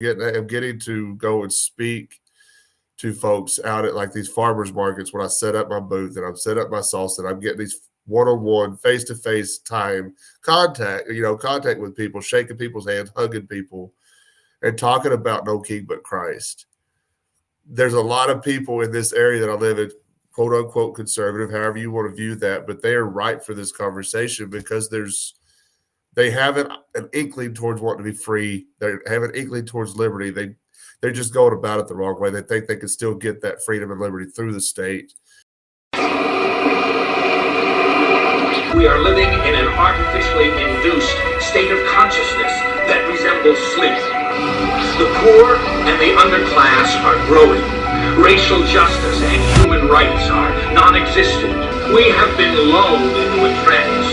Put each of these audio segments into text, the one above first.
I'm getting to go and speak to folks out at like these farmers markets when I set up my booth and I'm set up my salsa, and I'm getting these one-on-one, face-to-face time contact with people, shaking people's hands, hugging people, and talking about no king but Christ. There's a lot of people in this area that I live in, quote unquote conservative, however you want to view that, but they are ripe for this conversation because they have an inkling towards wanting to be free. They have an inkling towards liberty. They're just going about it the wrong way. They think they can still get that freedom and liberty through the state. We are living in an artificially induced state of consciousness that resembles sleep. The poor and the underclass are growing. Racial justice and human rights are non-existent. We have been lulled into a trance.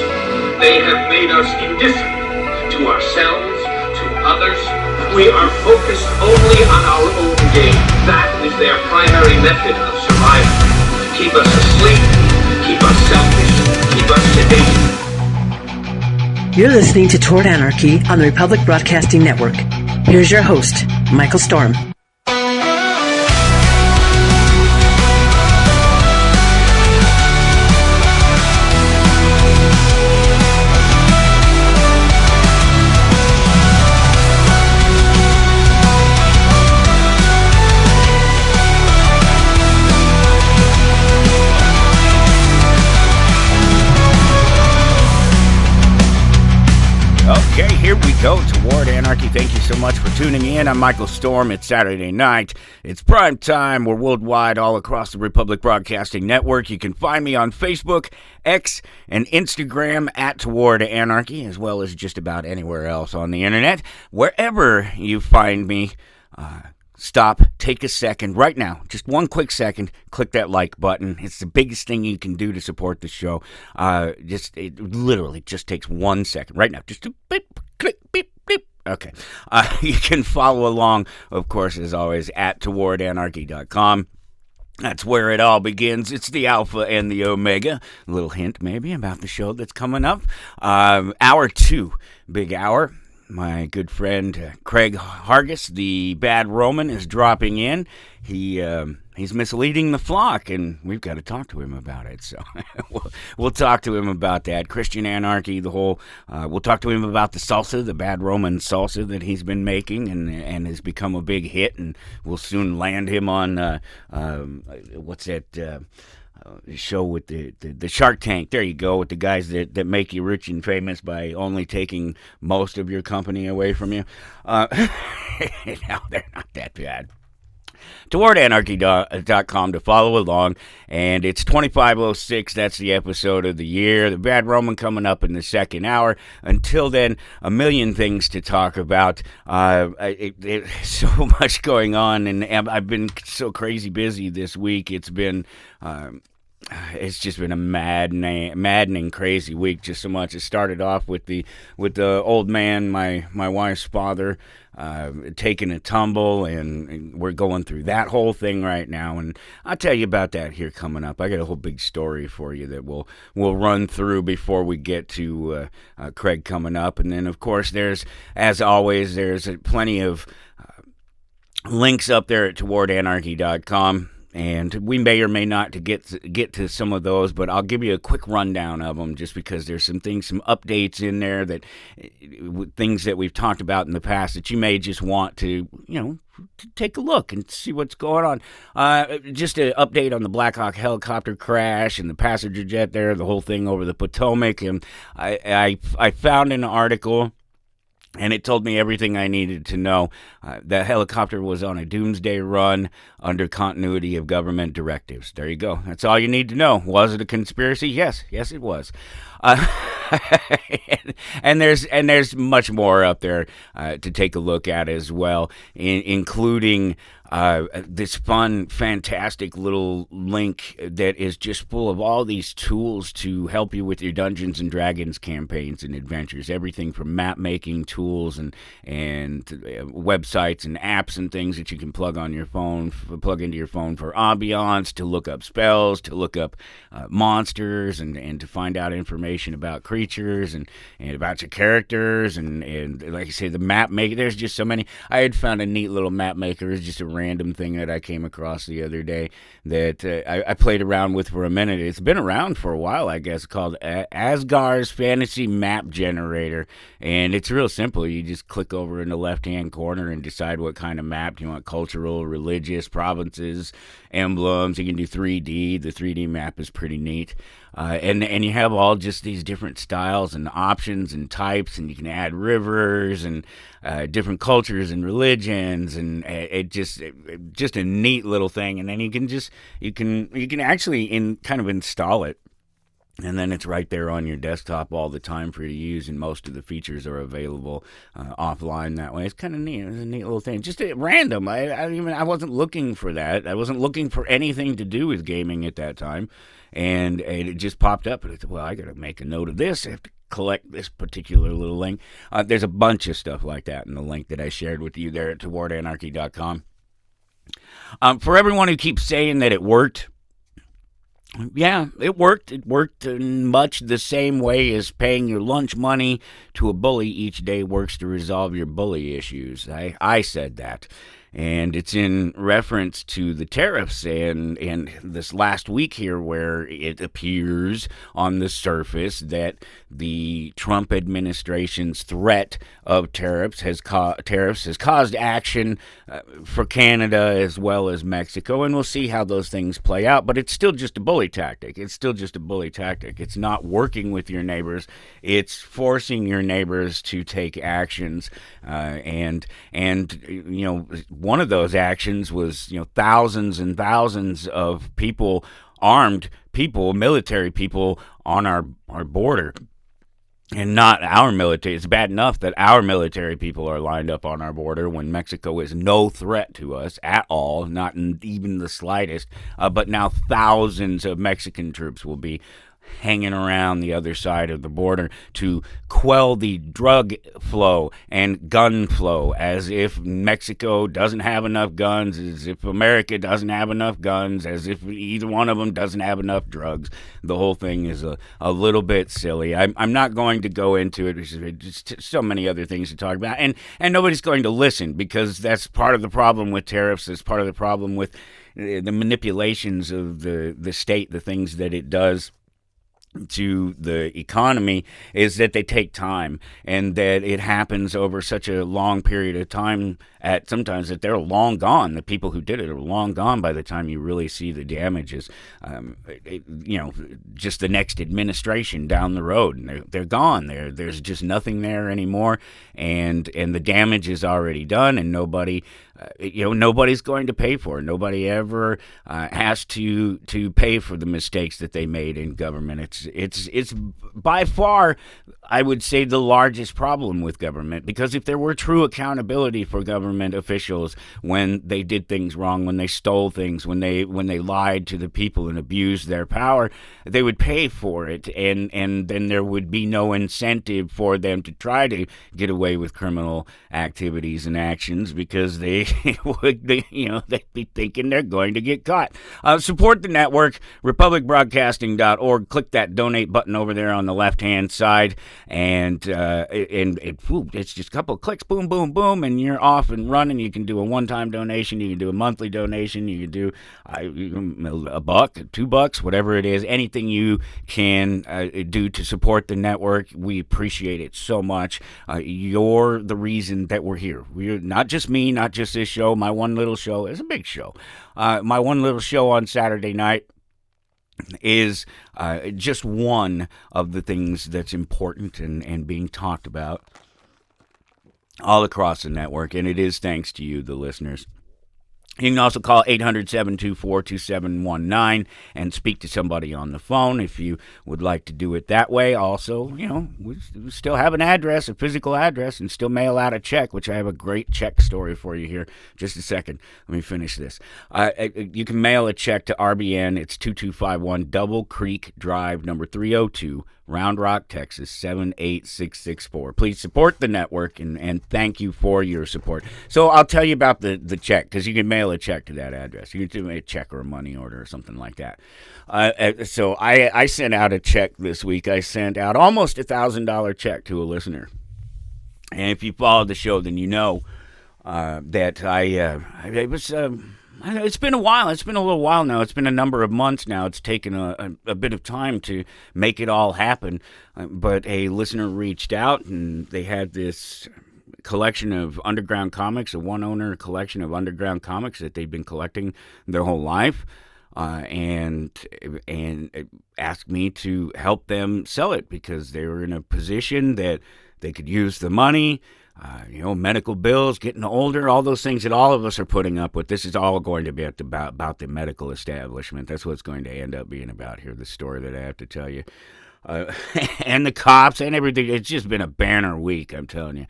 They have made us indifferent to ourselves, to others. We are focused only on our own gain. That is their primary method of survival. Keep us asleep, keep us selfish, keep us sedated. You're listening to Toward Anarchy on the Republic Broadcasting Network. Here's your host, Michael Storm. Okay, here we go, Toward Anarchy. Thank you so much for tuning in. I'm Michael Storm. It's Saturday night. It's prime time. We're worldwide, all across the Republic Broadcasting Network. You can find me on Facebook, X, and Instagram at Toward Anarchy, as well as just about anywhere else on the internet. Wherever you find me, stop, take a second right now, just one quick second, click that like button. It's the biggest thing you can do to support the show. It literally just takes 1 second right now. Just a beep, click, beep, beep. Okay. You can follow along, of course, as always, at towardanarchy.com. That's where it all begins. It's the Alpha and the Omega. A little hint, maybe, about the show that's coming up. Hour 2, big hour. My good friend Craig Harguess, the Bad Roman, is dropping in. He's misleading the flock, and we've got to talk to him about it. So we'll talk to him about that. Christian anarchy, the whole. We'll talk to him about the salsa, the Bad Roman salsa that he's been making, and has become a big hit. And we'll soon land him on what's that? Show with the Shark Tank. There you go, with the guys that make you rich and famous by only taking most of your company away from you. No, they're not that bad. TowardAnarchy.com to follow along, and it's 2506. That's the episode of the year. The Bad Roman coming up in the second hour. Until then, a million things to talk about. So much going on, and I've been so crazy busy this week. It's just been a maddening, crazy week. Just so much. It started off with the old man, my wife's father, taking a tumble, and we're going through that whole thing right now. And I'll tell you about that here coming up. I got a whole big story for you that we'll run through before we get to Craig coming up. And then, of course, as always, there's plenty of links up there at towardanarchy.com. And we may or may not get to some of those, but I'll give you a quick rundown of them just because there's some updates in there, that things that we've talked about in the past that you may just want to take a look and see what's going on. Just an update on the Black Hawk helicopter crash and the passenger jet there, the whole thing over the Potomac. And I found an article, and it told me everything I needed to know. The helicopter was on a Doomsday run under continuity of government directives. There you go. That's all you need to know. Was it a conspiracy? Yes, it was. And there's much more up there to take a look at as well, including this fun, fantastic little link that is just full of all these tools to help you with your Dungeons and Dragons campaigns and adventures. Everything from map making tools and websites and apps and things that you can plug on your phone, plug into your phone for ambiance, to look up spells, to look up monsters, and to find out information about creatures and about your characters, and like I say, the map maker. There's just so many. I had found a neat little map maker. It's just a random thing that I came across the other day that I played around with for a minute. It's been around for a while, I guess, called Asgar's Fantasy Map Generator, and it's real simple. You just click over in the left-hand corner and decide what kind of map you want: cultural, religious, provinces, emblems. You can do 3D. The 3D map is pretty neat. And you have all just these different styles and options and types, and you can add rivers and different cultures and religions, and it just a neat little thing. And then you can actually kind of install it, and then it's right there on your desktop all the time for you to use, and most of the features are available offline that way. It's kind of neat. It's a neat little thing. Just random. I wasn't looking for that. I wasn't looking for anything to do with gaming at that time, and it just popped up. And I thought, well, I got to make a note of this. I have to collect this particular little link. There's a bunch of stuff like that in the link that I shared with you there at towardanarchy.com. For everyone who keeps saying that it worked, yeah, it worked. It worked in much the same way as paying your lunch money to a bully each day works to resolve your bully issues. I said that. And it's in reference to the tariffs and this last week here, where it appears on the surface that the Trump administration's threat of tariffs has caused action for Canada as well as Mexico. And we'll see how those things play out. But it's still just a bully tactic. It's not working with your neighbors. It's forcing your neighbors to take actions. And you know, one of those actions was, thousands and thousands of people, armed people, military people on our border. And not our military. It's bad enough that our military people are lined up on our border when Mexico is no threat to us at all, not even the slightest. But now thousands of Mexican troops will be hanging around the other side of the border to quell the drug flow and gun flow, as if Mexico doesn't have enough guns, as if America doesn't have enough guns, as if either one of them doesn't have enough drugs. The whole thing is a little bit silly. I'm not going to go into it. There's just so many other things to talk about, and nobody's going to listen, because that's part of the problem with tariffs. That's part of the problem with the manipulations of the state, the things that it does to the economy, is that they take time, and that it happens over such a long period of time, at sometimes that they're long gone. The people who did it are long gone by the time you really see the damages. Just the next administration down the road, and they're gone. There's just nothing there anymore, and the damage is already done, and nobody nobody's going to pay for it. Nobody ever has to pay for the mistakes that they made in government. It's by far, I would say, the largest problem with government, because if there were true accountability for government officials when they did things wrong, when they stole things, when they lied to the people and abused their power, they would pay for it, and then there would be no incentive for them to try to get away with criminal activities and actions, because they'd be thinking they're going to get caught. Support the network, republicbroadcasting.org. Click that donate button over there on the left-hand side, and it's just a couple of clicks, boom, boom, boom, and you're off and running. You can do a one-time donation, you can do a monthly donation, you can do $1, $2, whatever it is, anything you can do to support the network. We appreciate it so much. You're the reason that we're here. We're not just me, not just this show. My one little show is a big show. My one little show on Saturday night is just one of the things that's important and being talked about all across the network, and it is thanks to you, the listeners. You can also call 800-724-2719 and speak to somebody on the phone if you would like to do it that way. Also, we still have an address, a physical address, and still mail out a check, which I have a great check story for you here. Just a second. Let me finish this. You can mail a check to RBN. It's 2251 Double Creek Drive, number 302, Round Rock, Texas, 78664. Please support the network, and thank you for your support. So I'll tell you about the check, because you can mail a check to that address. You can do a check or a money order or something like that. So I sent out a check this week. I sent out almost $1,000 check to a listener. And if you followed the show, then you know that it's been a while. It's been a little while now. It's been a number of months now. It's taken a bit of time to make it all happen. But a listener reached out, and they had this collection of underground comics, a one-owner collection of underground comics that they've been collecting their whole life, and asked me to help them sell it because they were in a position that they could use the money. Medical bills, getting older, all those things that all of us are putting up with. This is all going to be about the medical establishment. That's what it's going to end up being about here, the story that I have to tell you. And the cops and everything. It's just been a banner week, I'm telling you.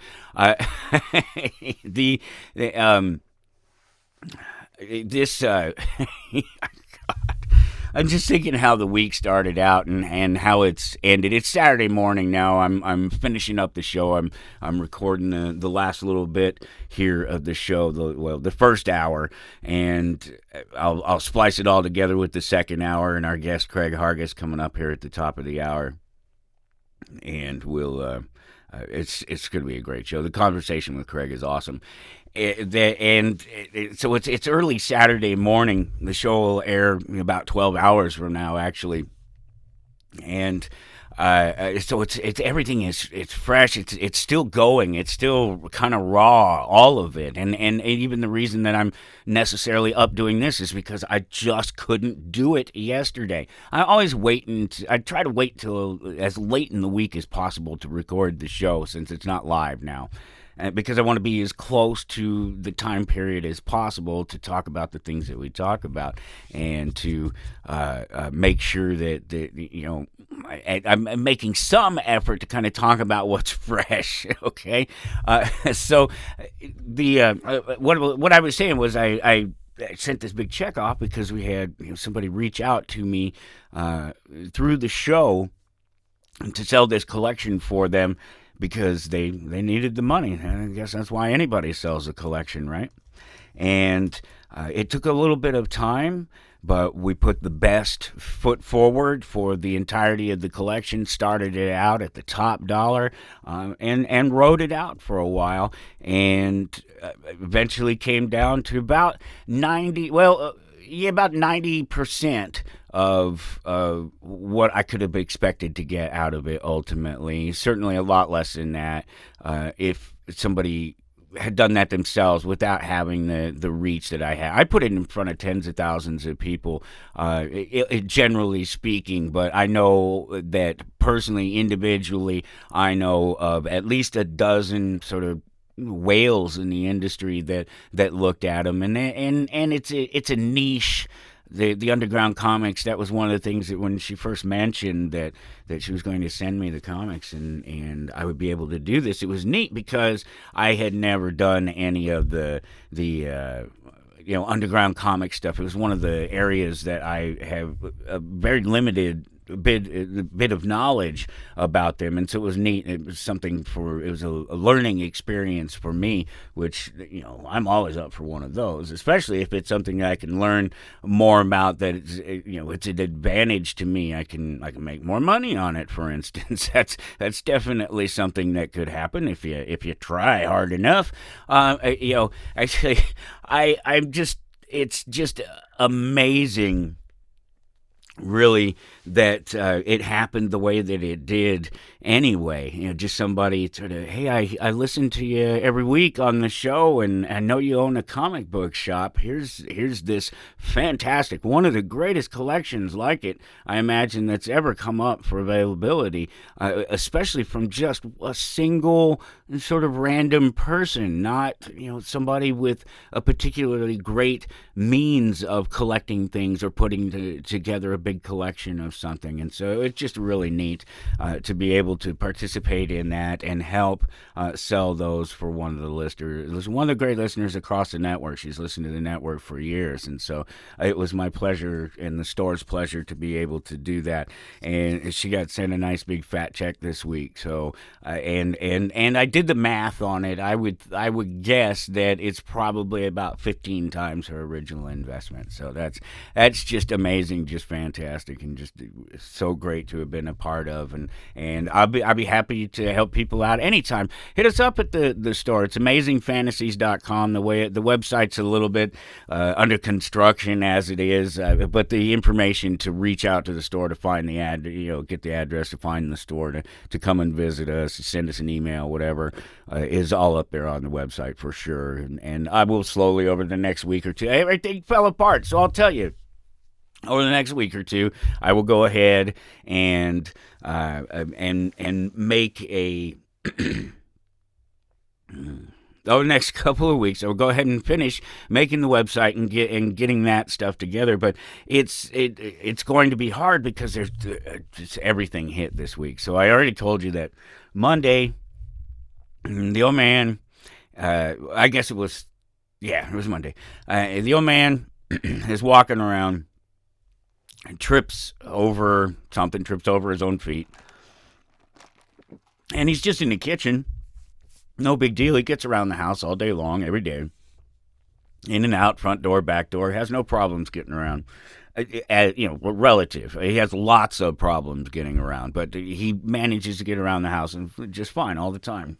I'm just thinking how the week started out and how it's ended. It's Saturday morning now. I'm finishing up the show. I'm recording the last little bit here of the show, the first hour, and I'll splice it all together with the second hour and our guest Craig Harguess coming up here at the top of the hour, and we'll it's going to be a great show. The conversation with Craig is awesome. So it's early Saturday morning. The show will air about 12 hours from now, actually, and so it's everything it's fresh. It's still going. It's still kind of raw, all of it, and even the reason that I'm necessarily up doing this is because I just couldn't do it yesterday. I always I try to wait till as late in the week as possible to record the show, since it's not live now. Because I want to be as close to the time period as possible to talk about the things that we talk about, and to make sure that I'm making some effort to kind of talk about what's fresh. Okay, so what I was saying was I sent this big check off because we had somebody reach out to me through the show to sell this collection for them, because they needed the money. I guess that's why anybody sells a collection, right? And it took a little bit of time, but we put the best foot forward for the entirety of the collection, started it out at the top dollar, and rode it out for a while, and eventually came down to about 90% of what I could have expected to get out of it ultimately. Certainly a lot less than that if somebody had done that themselves without having the reach that I had. I put it in front of tens of thousands of people, generally speaking, but I know that personally, individually, I know of at least a dozen sort of whales in the industry that looked at them, and it's a niche. The underground comics, that was one of the things that when she first mentioned that she was going to send me the comics and I would be able to do this, it was neat because I had never done any of the underground comic stuff. It was one of the areas that I have a very limited bit of knowledge about them, and so it was neat. It was a learning experience for me, which I'm always up for one of those, especially if it's something that I can learn more about, that it's an advantage to me. I can make more money on it, for instance. That's definitely something that could happen if you try hard enough. Actually, it's just amazing, really, that it happened the way that it did anyway. Just somebody sort of, hey, I listen to you every week on the show, and I know you own a comic book shop. Here's this fantastic, one of the greatest collections like it, I imagine, that's ever come up for availability, especially from just a single sort of random person, not somebody with a particularly great means of collecting things or putting together a big collection of something. And so it's just really neat to be able to participate in that and help sell those for one of the listeners, one of the great listeners across the network. She's listened to the network for years, and so it was my pleasure and the store's pleasure to be able to do that. And she got sent a nice big fat check this week. So and I did the math on it. I would guess that it's probably about 15 times her original investment. So that's just amazing, just fantastic, and just so great to have been a part of. And I'll be happy to help people out anytime. Hit us up at the store. It's amazingfantasies.com. The website's a little bit under construction as it is, but the information to reach out to the store to find the get the address to find the store to come and visit us, send us an email, whatever, is all up there on the website for sure. And I will slowly over the next week or two. Everything fell apart, so I'll tell you. Over the next week or two, I will go ahead and make a. Over the next couple of weeks, I will go ahead and finish making the website and getting that stuff together. But it's going to be hard because there's just everything hit this week. So I already told you that Monday, the old man, I guess it was Monday. The old man is walking around. Trips over his own feet. And he's just in the kitchen. No big deal. He gets around the house all day long, every day. In and out, front door, back door. Has no problems getting around. Relative. He has lots of problems getting around, but he manages to get around the house and just fine all the time.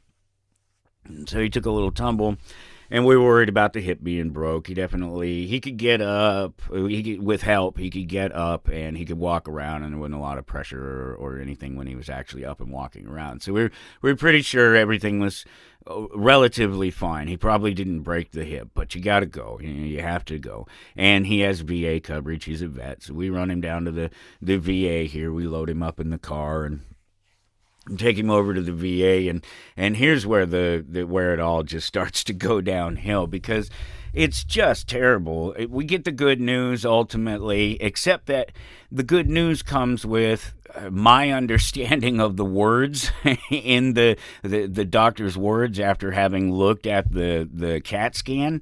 So he took a little tumble. And we were worried about the hip being broke. He could get up. With help, he could get up and he could walk around, and there wasn't a lot of pressure or anything when he was actually up and walking around. So we were pretty sure everything was relatively fine. He probably didn't break the hip, but you got to go. You have to go. And he has VA coverage. He's a vet. So we run him down to the VA here. We load him up in the car and take him over to the VA, and here's where where it all just starts to go downhill, because it's just terrible. We get the good news ultimately, except that the good news comes with my understanding of the words in the doctor's words after having looked at the CAT scan.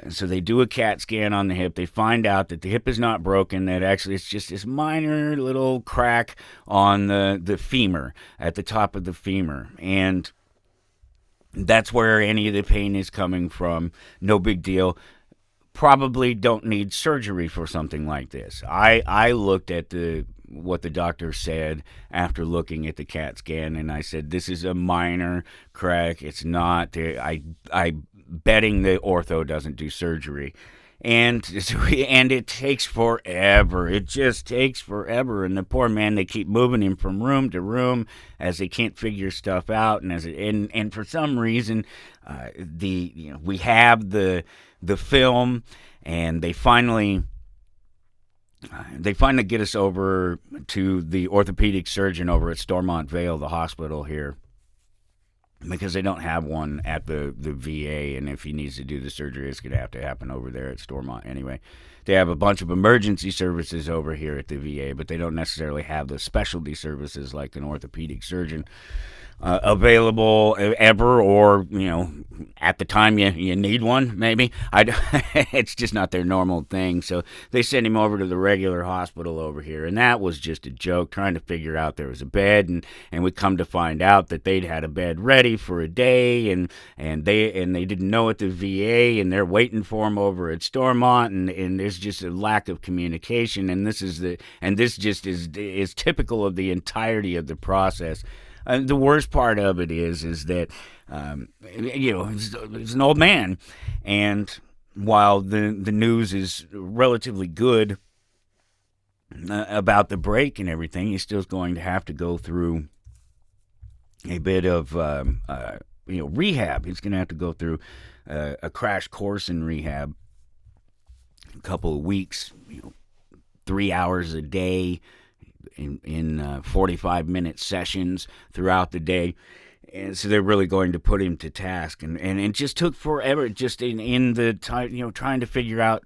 So they do a CAT scan on the hip. They find out that the hip is not broken, that actually it's just this minor little crack on the femur, at the top of the femur. And that's where any of the pain is coming from. No big deal. Probably don't need surgery for something like this. I looked at what the doctor said after looking at the CAT scan, and I said, this is a minor crack. It's not. I betting the ortho doesn't do surgery. And it takes forever. It just takes forever. And the poor man, they keep moving him from room to room as they can't figure stuff out. And for some reason, we have the film, and they finally get us over to the orthopedic surgeon over at Stormont Vale, the hospital here, because they don't have one at the VA, and if he needs to do the surgery, it's going to have to happen over there at Stormont anyway. They have a bunch of emergency services over here at the VA, but they don't necessarily have the specialty services like an orthopedic surgeon available ever, or at the time you need one, maybe. It's just not their normal thing. So they send him over to the regular hospital over here, and that was just a joke, trying to figure out there was a bed, and we come to find out that they'd had a bed ready for a day, and they didn't know at the VA, and they're waiting for him over at Stormont, and there's just a lack of communication, and this just is typical of the entirety of the process. The worst part of it is that, he's an old man, and while the news is relatively good, about the break and everything, he still is going to have to go through a bit of rehab. He's going to have to go through a crash course in rehab, a couple of weeks, 3 hours a day in 45-minute sessions throughout the day. And so they're really going to put him to task. And it just took forever just in the time, trying to figure out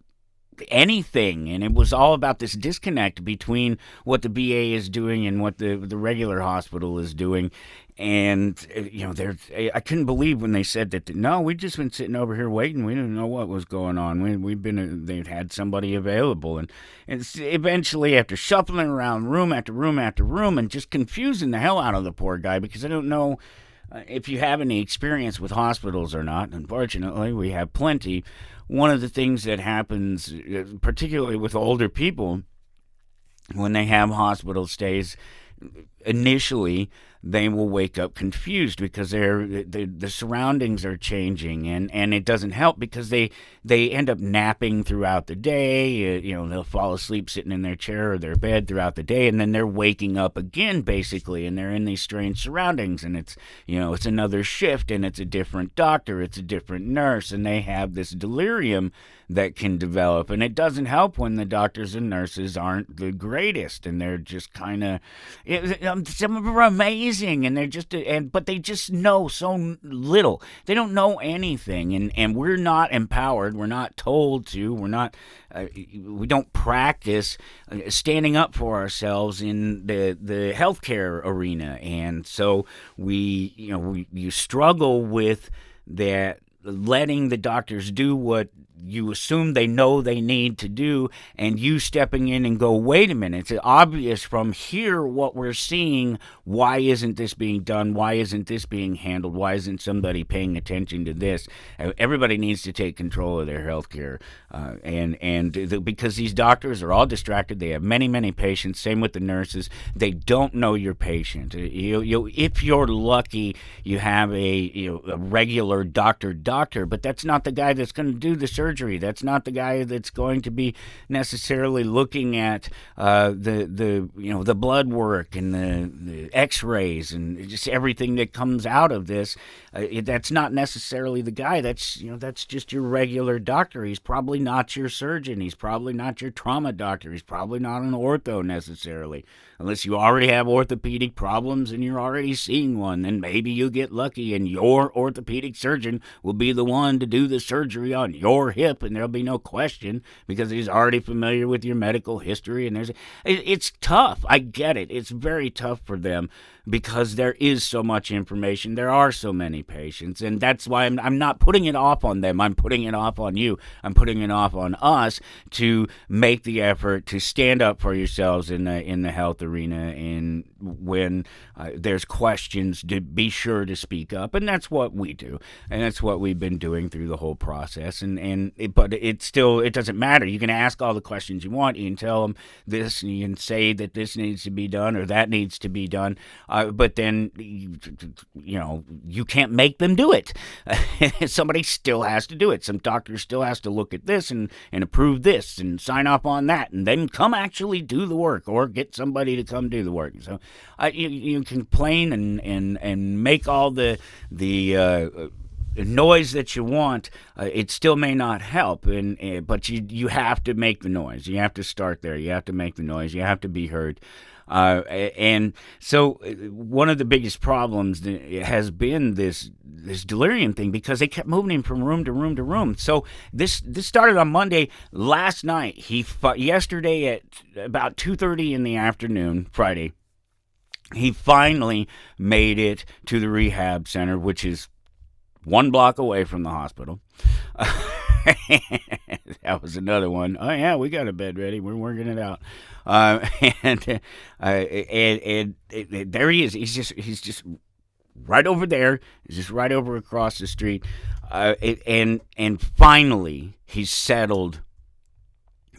anything. And it was all about this disconnect between what the VA is doing and what the regular hospital is doing. And, I couldn't believe when they said that, no, we've just been sitting over here waiting. We didn't know what was going on. They've had somebody available. And it's eventually, after shuffling around room after room after room and just confusing the hell out of the poor guy, because I don't know if you have any experience with hospitals or not. Unfortunately, we have plenty. One of the things that happens, particularly with older people, when they have hospital stays, initially they will wake up confused because the surroundings are changing, and it doesn't help because they end up napping throughout the day. They'll fall asleep sitting in their chair or their bed throughout the day, and then they're waking up again basically, and they're in these strange surroundings, and it's another shift, and it's a different doctor, it's a different nurse, and they have this delirium that can develop. And it doesn't help when the doctors and nurses aren't the greatest, and they're just kind of, some of them are amazing, and they're just, but they just know so little. They don't know anything, and we're not empowered. We're not told to. We're not. We don't practice standing up for ourselves in the healthcare arena, and so you struggle with that, letting the doctors do what you assume they know they need to do, and you stepping in and go, wait a minute, it's obvious from here what we're seeing. Why isn't this being done? Why isn't this being handled? Why isn't somebody paying attention to this? Everybody needs to take control of their health care, because these doctors are all distracted. They have many, many patients. Same with the nurses. They don't know your patient. If you're lucky, you have a regular doctor, but that's not the guy that's going to do the surgery. That's not the guy that's going to be necessarily looking at the blood work and the X-rays and just everything that comes out of this. That's not necessarily the guy. That's just your regular doctor. He's probably not your surgeon. He's probably not your trauma doctor. He's probably not an ortho necessarily, unless you already have orthopedic problems and you're already seeing one. Then maybe you get lucky and your orthopedic surgeon will be the one to do the surgery on your hip, and there'll be no question because he's already familiar with your medical history. And it's tough. I get it. It's very tough for them because there is so much information. There are so many patients, and that's why I'm not putting it off on them. I'm putting it off on you. I'm putting it off on us to make the effort to stand up for yourselves in the health arena, and when there's questions, to be sure to speak up. And that's what we do, and that's what we've been doing through the whole process. But it doesn't matter. You can ask all the questions you want. You can tell them this, and you can say that this needs to be done or that needs to be done. But then, you can't make them do it. Somebody still has to do it. Some doctor still has to look at this and approve this and sign off on that, and then come actually do the work or get somebody to come do the work. So you complain and make all the noise that you want. It still may not help, but you have to make the noise. You have to start there. You have to make the noise. You have to be heard. And so one of the biggest problems has been this delirium thing, because they kept moving him from room to room to room. So this started on Monday. Last night, yesterday at about 2:30 in the afternoon, Friday, he finally made it to the rehab center, which is 1 block away from the hospital. That was another one. Oh yeah, we got a bed ready. We're working it out. And there he is. He's just right over there. He's just right over across the street. And finally, he's settled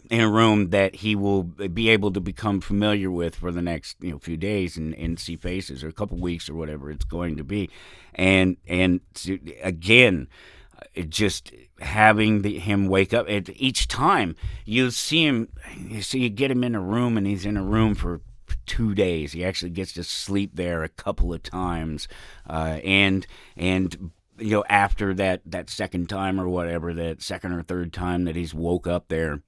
in a room that he will be able to become familiar with for the next few days and see faces, or a couple weeks or whatever it's going to be. And again, just having him wake up at each time. You see him, you get him in a room, and he's in a room for 2 days. He actually gets to sleep there a couple of times, and after that second time or whatever, that second or third time that he's woke up there,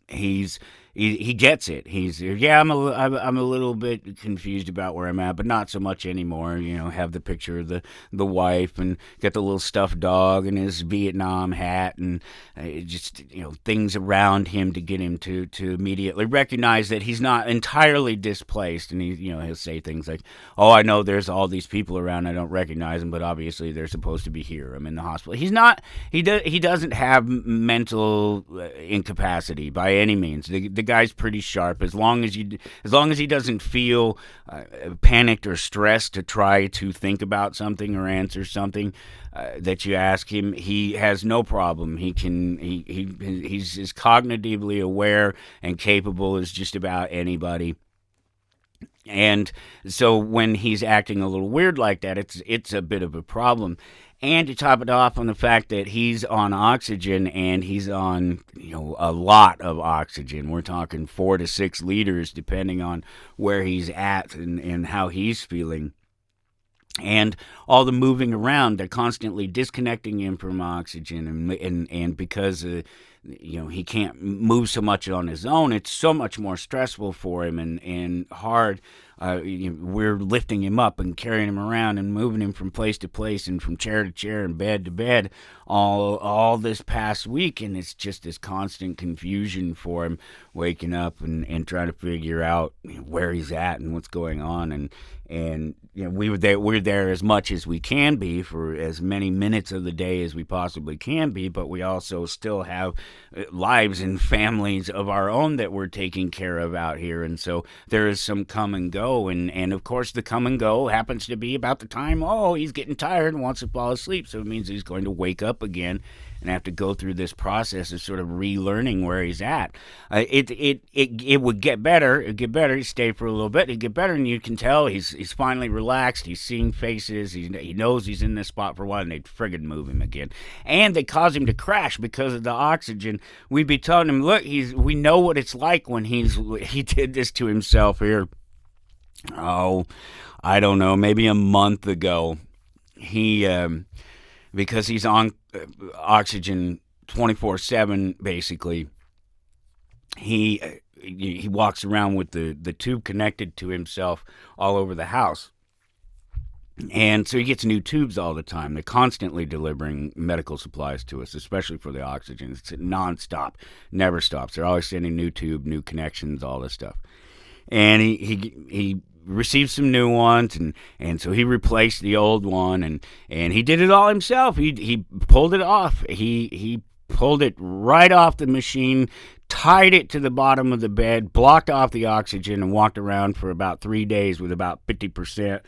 he gets it. I'm a little bit confused about where I'm at, but not so much anymore. Have the picture of the wife, and get the little stuffed dog and his Vietnam hat, and just things around him to get him to immediately recognize that he's not entirely displaced. And he'll say things like, "Oh, I know there's all these people around. I don't recognize them, but obviously they're supposed to be here. I'm in the hospital." He's not. He doesn't have mental incapacity by any means. The guy's pretty sharp. As long as he doesn't feel panicked or stressed to try to think about something or answer something that you ask him, he has no problem. He's as cognitively aware and capable as just about anybody. And so when he's acting a little weird like that, it's a bit of a problem. And to top it off on the fact that he's on oxygen, and he's on, a lot of oxygen. We're talking 4 to 6 liters, depending on where he's at and how he's feeling. And all the moving around, they're constantly disconnecting him from oxygen, and because he can't move so much on his own, it's so much more stressful for him and hard. We're lifting him up and carrying him around and moving him from place to place and from chair to chair and bed to bed all this past week, and it's just this constant confusion for him, waking up and trying to figure out where he's at and what's going on. And we're there as much as we can be for as many minutes of the day as we possibly can be, but we also still have lives and families of our own that we're taking care of out here. And so there is some come and go, and of course the come and go happens to be about the time, he's getting tired and wants to fall asleep, so it means he's going to wake up again and have to go through this process of sort of relearning where he's at. It would get better. It'd get better. He'd stay for a little bit. It'd get better, and you can tell he's finally relaxed. He's seeing faces. He knows he's in this spot for a while, and they'd friggin' move him again. And they cause him to crash because of the oxygen. We'd be telling him, look, we know what it's like when he did this to himself here. Oh, I don't know, maybe a month ago. He because he's on oxygen 24/7, basically. He walks around with the tube connected to himself all over the house. And so he gets new tubes all the time. They're constantly delivering medical supplies to us, especially for the oxygen. It's nonstop, never stops. They're always sending new tube, new connections, all this stuff. And he received some new ones, and so he replaced the old one, and he did it all himself. He pulled it off. He pulled it right off the machine, tied it to the bottom of the bed, blocked off the oxygen, and walked around for about 3 days with about 50%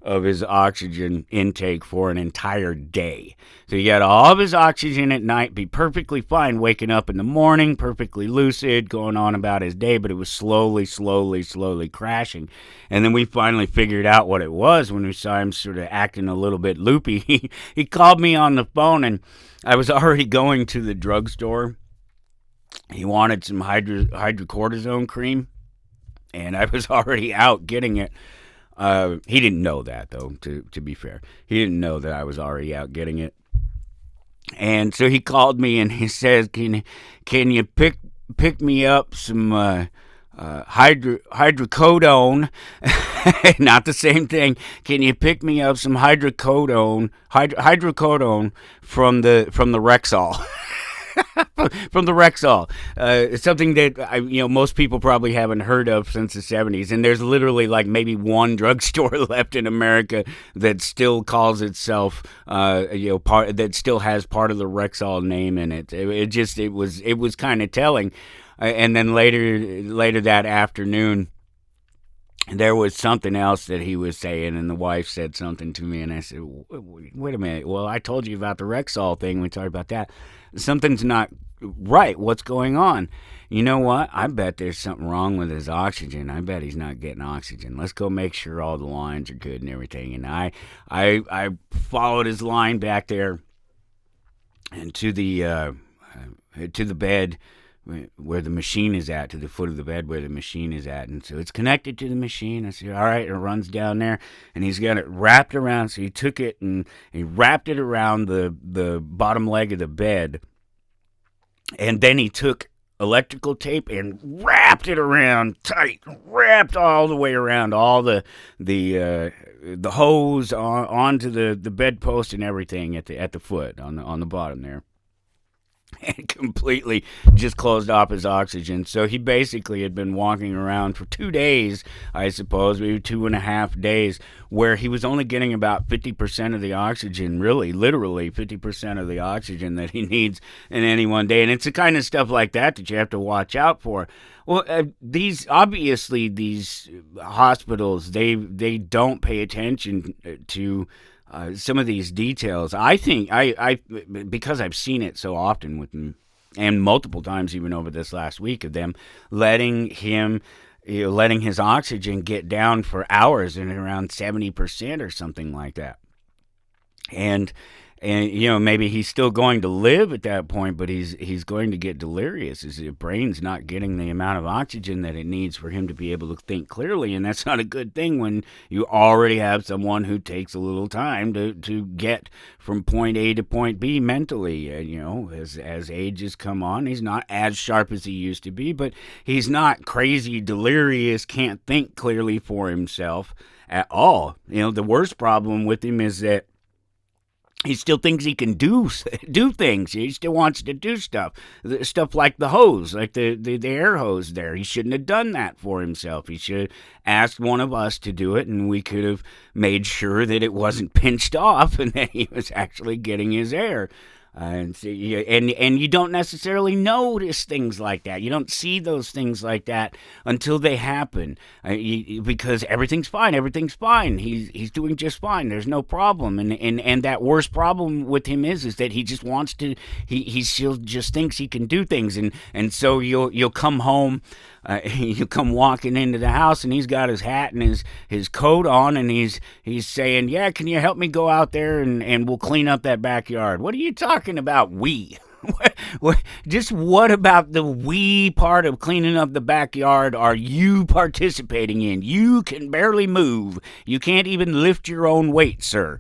of his oxygen intake for an entire day. So he got all of his oxygen at night, be perfectly fine, waking up in the morning, perfectly lucid, going on about his day, but it was slowly crashing. And then we finally figured out what it was when we saw him sort of acting a little bit loopy. He called me on the phone, and I was already going to the drugstore. He wanted some hydrocortisone cream, and I was already out getting it. He didn't know that, though, to be fair. He didn't know that I was already out getting it. And so he called me and he says, can you pick me up some hydrocodone? Not the same thing. Can you pick me up some hydrocodone from the Rexall? From the Rexall. It's something that most people probably haven't heard of since the 70s, and there's literally like maybe one drugstore left in America that still calls itself that still has part of the Rexall name in it. It was kind of telling. And then later that afternoon, there was something else that he was saying, and the wife said something to me, and I said, wait a minute. Well, I told you about the Rexall thing. We talked about that. Something's not right. What's going on? You know what? I bet there's something wrong with his oxygen. I bet he's not getting oxygen. Let's go make sure all the lines are good and everything. And I followed his line back there and to the bed where the machine is at, to the foot of the bed where the machine is at. And so it's connected to the machine. I said, all right, it runs down there, and he's got it wrapped around. So he took it and he wrapped it around the bottom leg of the bed, and then he took electrical tape and wrapped it around tight, wrapped all the way around all the hose onto the bedpost and everything at the foot on the bottom there. And completely just closed off his oxygen. So he basically had been walking around for 2 days, I suppose, maybe 2.5 days, where he was only getting about 50% of the oxygen, really, literally 50% of the oxygen that he needs in any one day. And it's the kind of stuff like that you have to watch out for. Well, these hospitals, they don't pay attention to some of these details. I think I because I've seen it so often with them, and multiple times even over this last week, of them letting his oxygen get down for hours and around 70% or something like that. And maybe he's still going to live at that point, but he's going to get delirious. His brain's not getting the amount of oxygen that it needs for him to be able to think clearly, and that's not a good thing when you already have someone who takes a little time to get from point A to point B mentally. As age has come on, he's not as sharp as he used to be, but he's not crazy, delirious, can't think clearly for himself at all. The worst problem with him is that he still thinks he can do things. He still wants to do stuff like the hose, like the air hose there. He shouldn't have done that for himself. He should have asked one of us to do it, and we could have made sure that it wasn't pinched off and that he was actually getting his air. And you don't necessarily notice things like that. You don't see those things like that until they happen, because everything's fine. Everything's fine. He's doing just fine. There's no problem. And that worst problem with him is that he just wants to. He still just thinks he can do things. And so you'll come home. You come walking into the house, and he's got his hat and his coat on, and he's saying, "Yeah, can you help me go out there and we'll clean up that backyard?" What are you talking about, we? Just what about the we part of cleaning up the backyard are you participating in? You can barely move. You can't even lift your own weight, sir.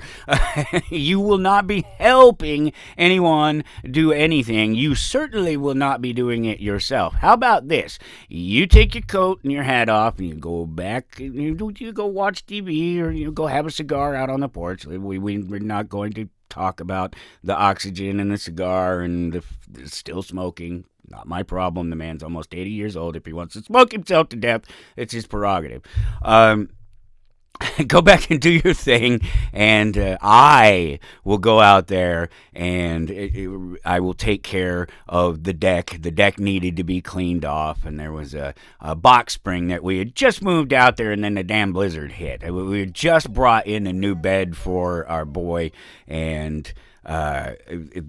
You will not be helping anyone do anything. You certainly will not be doing it yourself. How about this? You take your coat and your hat off, and you go back, and you go watch TV, or you go have a cigar out on the porch. We're not going to talk about the oxygen and the cigar and the still smoking. Not my problem. The man's almost 80 years old. If he wants to smoke himself to death, it's his prerogative. Go back and do your thing, and I will go out there and I will take care of the deck. The deck needed to be cleaned off, and there was a box spring that we had just moved out there, and then the damn blizzard hit. We had just brought in a new bed for our boy, and we'd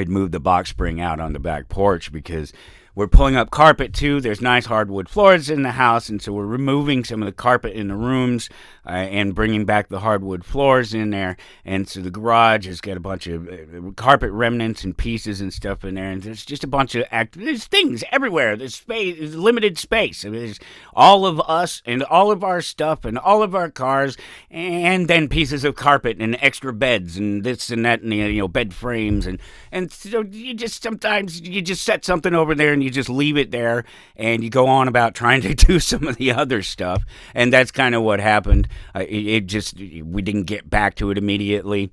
moved the box spring out on the back porch because we're pulling up carpet, too. There's nice hardwood floors in the house, and so we're removing some of the carpet in the rooms and bringing back the hardwood floors in there. And so the garage has got a bunch of carpet remnants and pieces and stuff in there, and there's just a bunch of there's things everywhere. There's space, there's limited space. I mean, there's all of us and all of our stuff and all of our cars, and then pieces of carpet and extra beds and this and that, and bed frames, and so sometimes you just set something over there and you just leave it there, and you go on about trying to do some of the other stuff, and that's kind of what happened. We didn't get back to it immediately,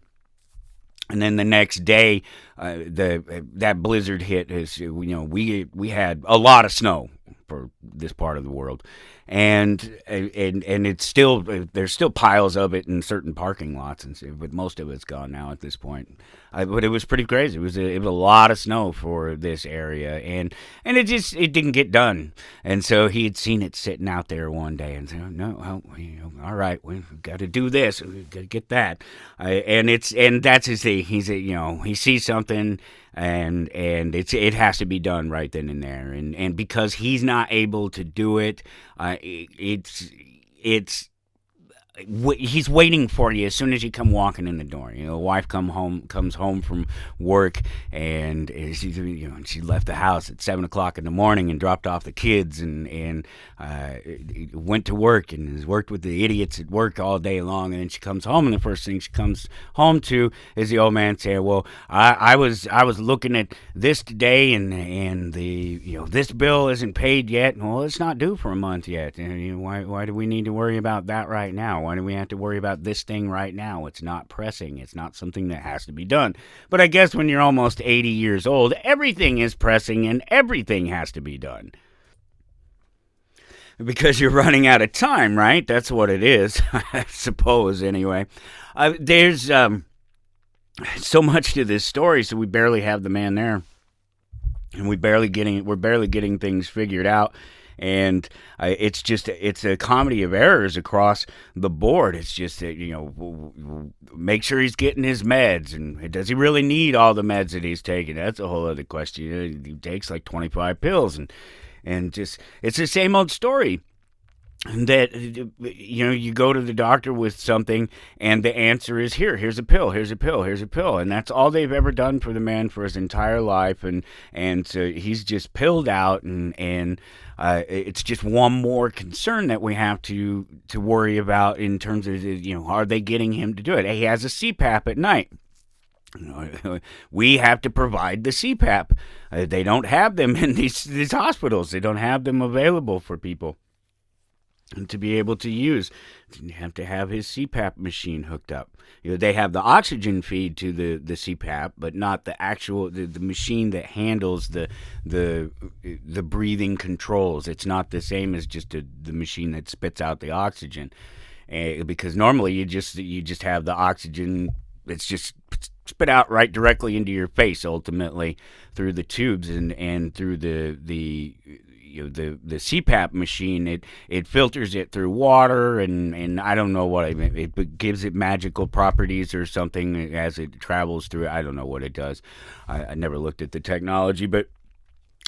and then the next day, that blizzard hit. We had a lot of snow for this part of the world, and it's still there's still piles of it in certain parking lots, but most of it's gone now at this point. But it was pretty crazy. It was a lot of snow for this area, and it didn't get done. And so he had seen it sitting out there one day, and said, "No, all right, we've got to do this. We've got to get that." And that's his thing. He sees something, and it has to be done right then and there. And because he's not able to do it, it's he's waiting for you as soon as you come walking in the door. You know, the wife comes home from work, and she left the house at 7:00 in the morning and dropped off the kids and went to work and has worked with the idiots at work all day long. And then she comes home, and the first thing she comes home to is the old man saying, "Well, I was looking at this today, and the this bill isn't paid yet. Well, it's not due for a month yet. And why do we need to worry about that right now? Why do we have to worry about this thing right now? It's not pressing. It's not something that has to be done." But I guess when you're almost 80 years old, everything is pressing and everything has to be done. Because you're running out of time, right? That's what it is, I suppose, anyway. There's so much to this story, so we barely have the man there. And we're barely getting things figured out. And it's a comedy of errors across the board. It's just make sure he's getting his meds, and does he really need all the meds that he's taking? That's a whole other question. He takes like 25 pills, and just it's the same old story. That you go to the doctor with something, and the answer is here's a pill, and that's all they've ever done for the man for his entire life, and so he's just pilled out, and it's just one more concern that we have to worry about in terms of are they getting him to do it? He has a CPAP at night. We have to provide the CPAP. They don't have them in these hospitals. They don't have them available for people to be able to use. You have to have his CPAP machine hooked up. They have the oxygen feed to the CPAP, but not the actual the machine that handles the breathing controls. It's not the same as just the machine that spits out the oxygen, because normally you just have the oxygen. It's just spit out right directly into your face, ultimately through the tubes and through the CPAP machine. It filters it through water and I don't know what it gives it magical properties or something as it travels through. I don't know what it does. I never looked at the technology, but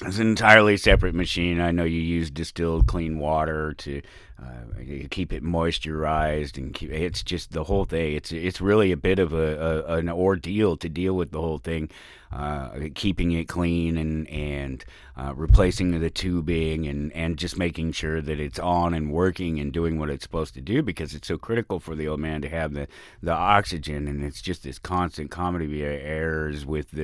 it's an entirely separate machine. I know you use distilled clean water to keep it moisturized, and it's just the whole thing. It's really a bit of an ordeal to deal with the whole thing, keeping it clean and replacing the tubing and just making sure that it's on and working and doing what it's supposed to do, because it's so critical for the old man to have the oxygen. And it's just this constant comedy of errors with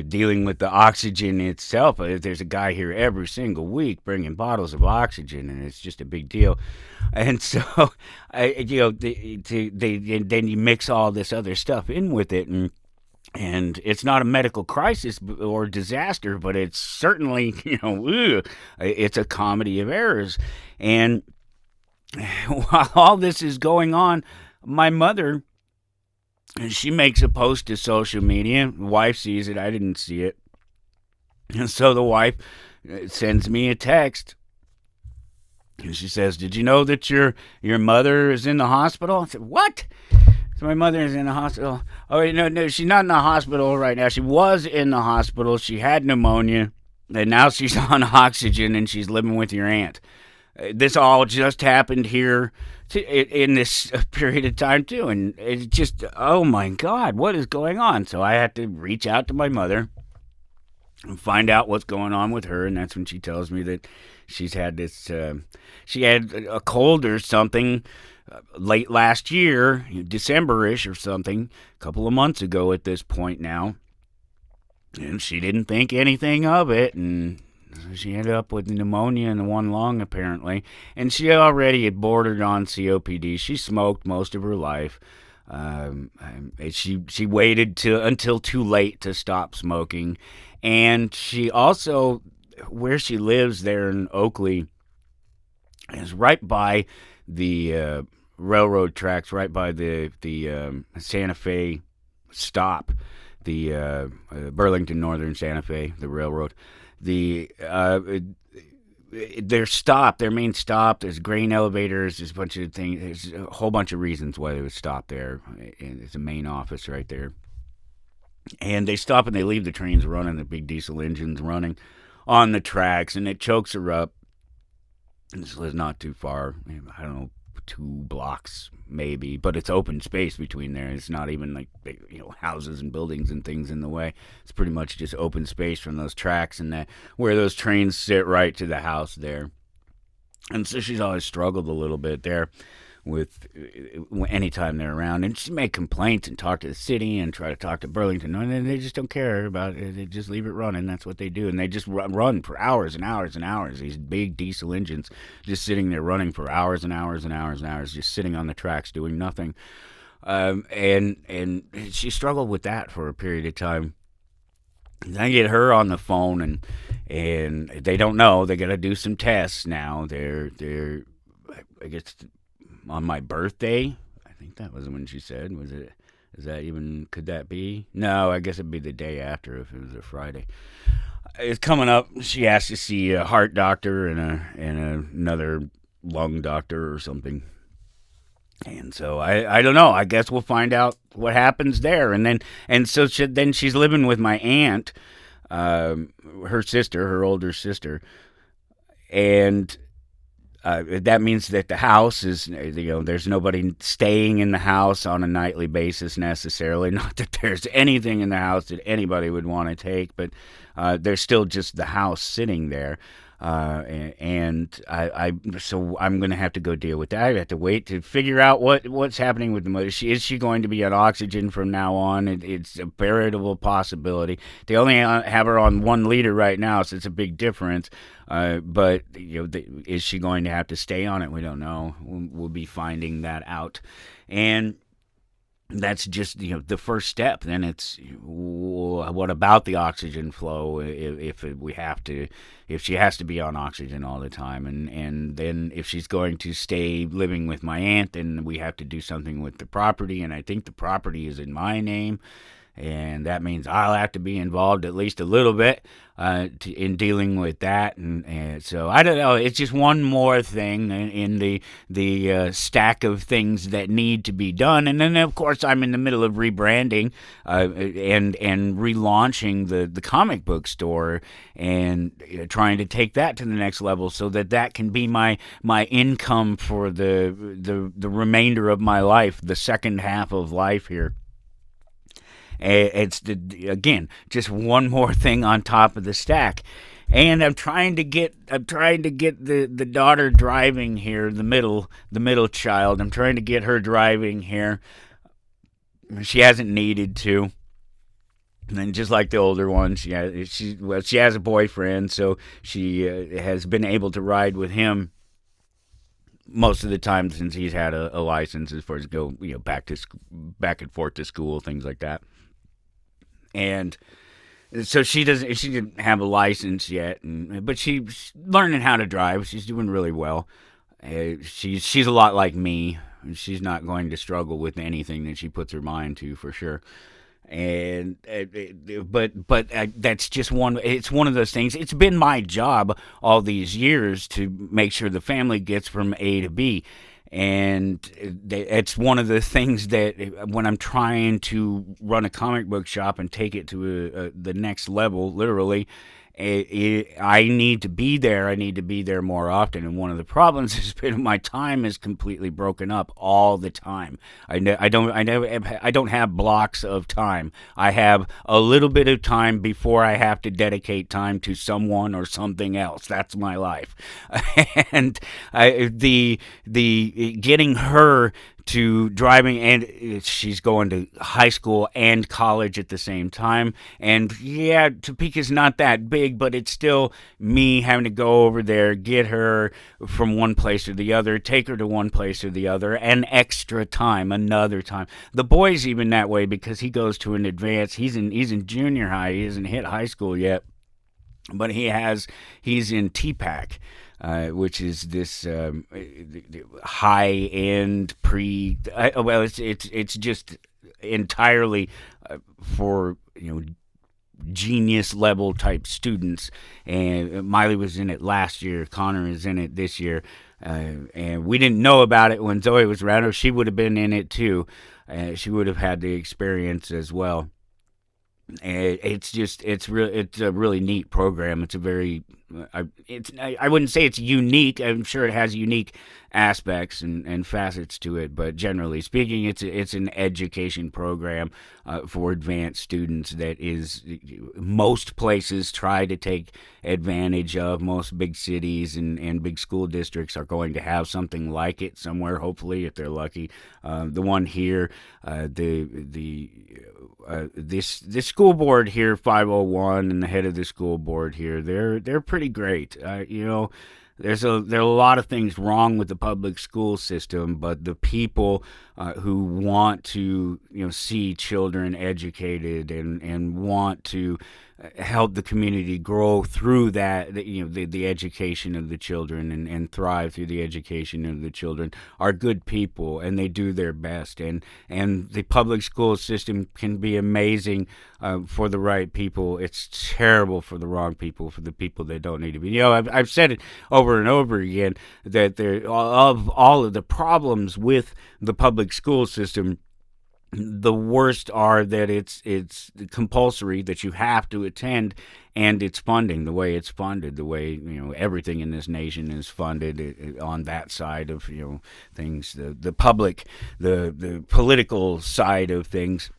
dealing with the oxygen itself. There's a guy here every single week bringing bottles of oxygen, and it's just a big deal. And so, then you mix all this other stuff in with it, and it's not a medical crisis or disaster, but it's certainly, it's a comedy of errors. And while all this is going on, my mother, she makes a post to social media. The wife sees it. I didn't see it. And so the wife sends me a text. And she says, "Did you know that your mother is in the hospital?" I said, "What?" So my mother is in the hospital. Oh, no, she's not in the hospital right now. She was in the hospital. She had pneumonia, and now she's on oxygen, and she's living with your aunt. This all just happened here in this period of time, too. And it's just, oh, my God, what is going on? So I had to reach out to my mother and find out what's going on with her, and that's when she tells me that she's had this, she had a cold or something late last year, December-ish or something, a couple of months ago at this point now, and she didn't think anything of it, and she ended up with pneumonia in the one lung, apparently, and she already had bordered on COPD. She smoked most of her life. She waited until too late to stop smoking, and she also, where she lives there in Oakley, is right by the railroad tracks, right by the Santa Fe stop, the Burlington Northern Santa Fe, the railroad. Their main stop, there's grain elevators, there's a bunch of things, there's a whole bunch of reasons why they would stop there. And there's a main office right there. And they stop and they leave the trains running, the big diesel engines running on the tracks, and it chokes her up. This was not too far, I don't know, 2 blocks maybe, but it's open space between there. It's not even like big, houses and buildings and things in the way. It's pretty much just open space from those tracks and that where those trains sit right to the house there. And so she's always struggled a little bit there with anytime they're around, and she made complaints and talk to the city and try to talk to Burlington, and they just don't care about it. They just leave it running. That's what they do, and they just run for hours and hours and hours. These big diesel engines just sitting there running for hours and hours and hours and hours, just sitting on the tracks doing nothing. And she struggled with that for a period of time. And I get her on the phone, and they don't know. They got to do some tests now. They're I guess on my birthday. I think that was when she said. Was it? Is that even? Could that be? No, I guess it'd be the day after if it was a Friday. It's coming up. She asked to see a heart doctor and another lung doctor or something. And so I don't know. I guess we'll find out what happens there. And so she's living with my aunt, her sister, her older sister, and that means that the house is, there's nobody staying in the house on a nightly basis necessarily. Not that there's anything in the house that anybody would want to take, but there's still just the house sitting there. So I'm going to have to go deal with that. I have to wait to figure out what's happening with the mother. Is she going to be on oxygen from now on? It's a veritable possibility. They only have her on 1 liter right now, so it's a big difference. But is she going to have to stay on it? We don't know. We'll be finding that out. And that's just the first step. Then it's what about the oxygen flow if she has to be on oxygen all the time, and then if she's going to stay living with my aunt, then we have to do something with the property, and I think the property is in my name. And that means I'll have to be involved at least a little bit in dealing with that. And so I don't know. It's just one more thing in the stack of things that need to be done. And then, of course, I'm in the middle of rebranding and relaunching the comic book store and trying to take that to the next level so that can be my income for the remainder of my life, the second half of life here. It's again just one more thing on top of the stack, and I'm trying to get the daughter driving here, the middle child. I'm trying to get her driving here. She hasn't needed to, and just like the older one, she has a boyfriend, so she has been able to ride with him most of the time since he's had a license, as far as go back and forth to school, things like that. And so she didn't have a license yet, but she's learning how to drive. She's doing really well. She's a lot like me. She's not going to struggle with anything that she puts her mind to, for sure. And but that's just one. It's one of those things. It's been my job all these years to make sure the family gets from A to B. And it's one of the things that when I'm trying to run a comic book shop and take it to the next level, literally, I need to be there. I need to be there more often. And one of the problems has been my time is completely broken up all the time. I don't have blocks of time. I have a little bit of time before I have to dedicate time to someone or something else. That's my life. And the getting her to driving, and she's going to high school and college at the same time. And yeah, Topeka's not that big, but it's still me having to go over there, get her from one place or the other, take her to one place or the other, and extra time, another time. The boy's even that way because he goes to an advanced. He's in junior high. He hasn't hit high school yet, but he's in TPAC. Which is this high-end it's just entirely for genius level type students. And Miley was in it last year. Connor is in it this year, and we didn't know about it when Zoe was around. Or she would have been in it too. She would have had the experience as well. It's a really neat program. It's a very I wouldn't say it's unique. I'm sure it has unique aspects and facets to it, but generally speaking, it's an education program for advanced students that is most places try to take advantage of. Most big cities and big school districts are going to have something like it somewhere, hopefully, if they're lucky. The one here, this school board here, 501, and the head of the school board here, they're pretty great. There are a lot of things wrong with the public school system, but the people who want to see children educated and want to help the community grow through that, the education of the children and thrive through the education of the children are good people, and they do their best. And the public school system can be amazing for the right people. It's terrible for the wrong people, for the people that don't need to be. I've said it over and over again that of all of the problems with the public school system, the worst are that it's compulsory, that you have to attend, and it's funding, the way it's funded, the way everything in this nation is funded on that side of things, the public, the political side of things.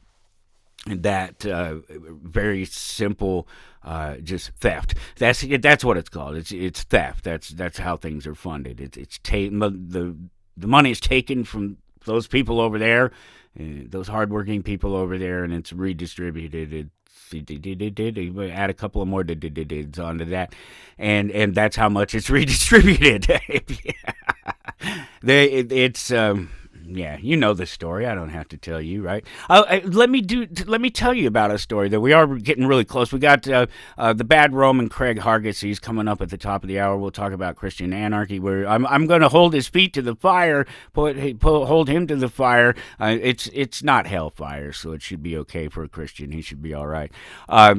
That very simple, just theft. That's what it's called. It's theft. That's how things are funded. The money is taken from those people over there, those hardworking people over there, and it's redistributed. Add a couple of more onto that, and that's how much it's redistributed. Yeah, you know the story. I don't have to tell you, right? Let me tell you about a story that we are getting really close. We got the Bad Roman Craig Harguess. He's coming up at the top of the hour. We'll talk about Christian anarchy. Where I'm going to hold his feet to the fire, hold him to the fire. It's not hellfire, so it should be okay for a Christian. He should be all right.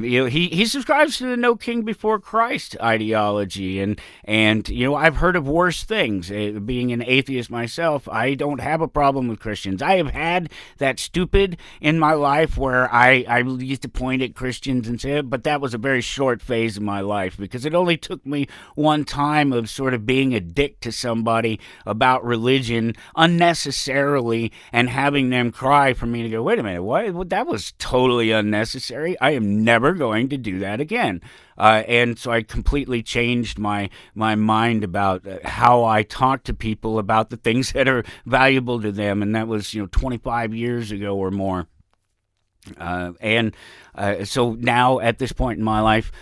He subscribes to the No King Before Christ ideology, and I've heard of worse things. Being an atheist myself, I don't have a problem with Christians. I have had that stupid in my life where I used to point at Christians and say, but that was a very short phase of my life, because it only took me one time of sort of being a dick to somebody about religion unnecessarily and having them cry for me to go, wait a minute, what? That was totally unnecessary. I am never going to do that again. And so I completely changed my mind about how I talk to people about the things that are valuable to them, and that was 25 years ago or more. So now at this point in my life,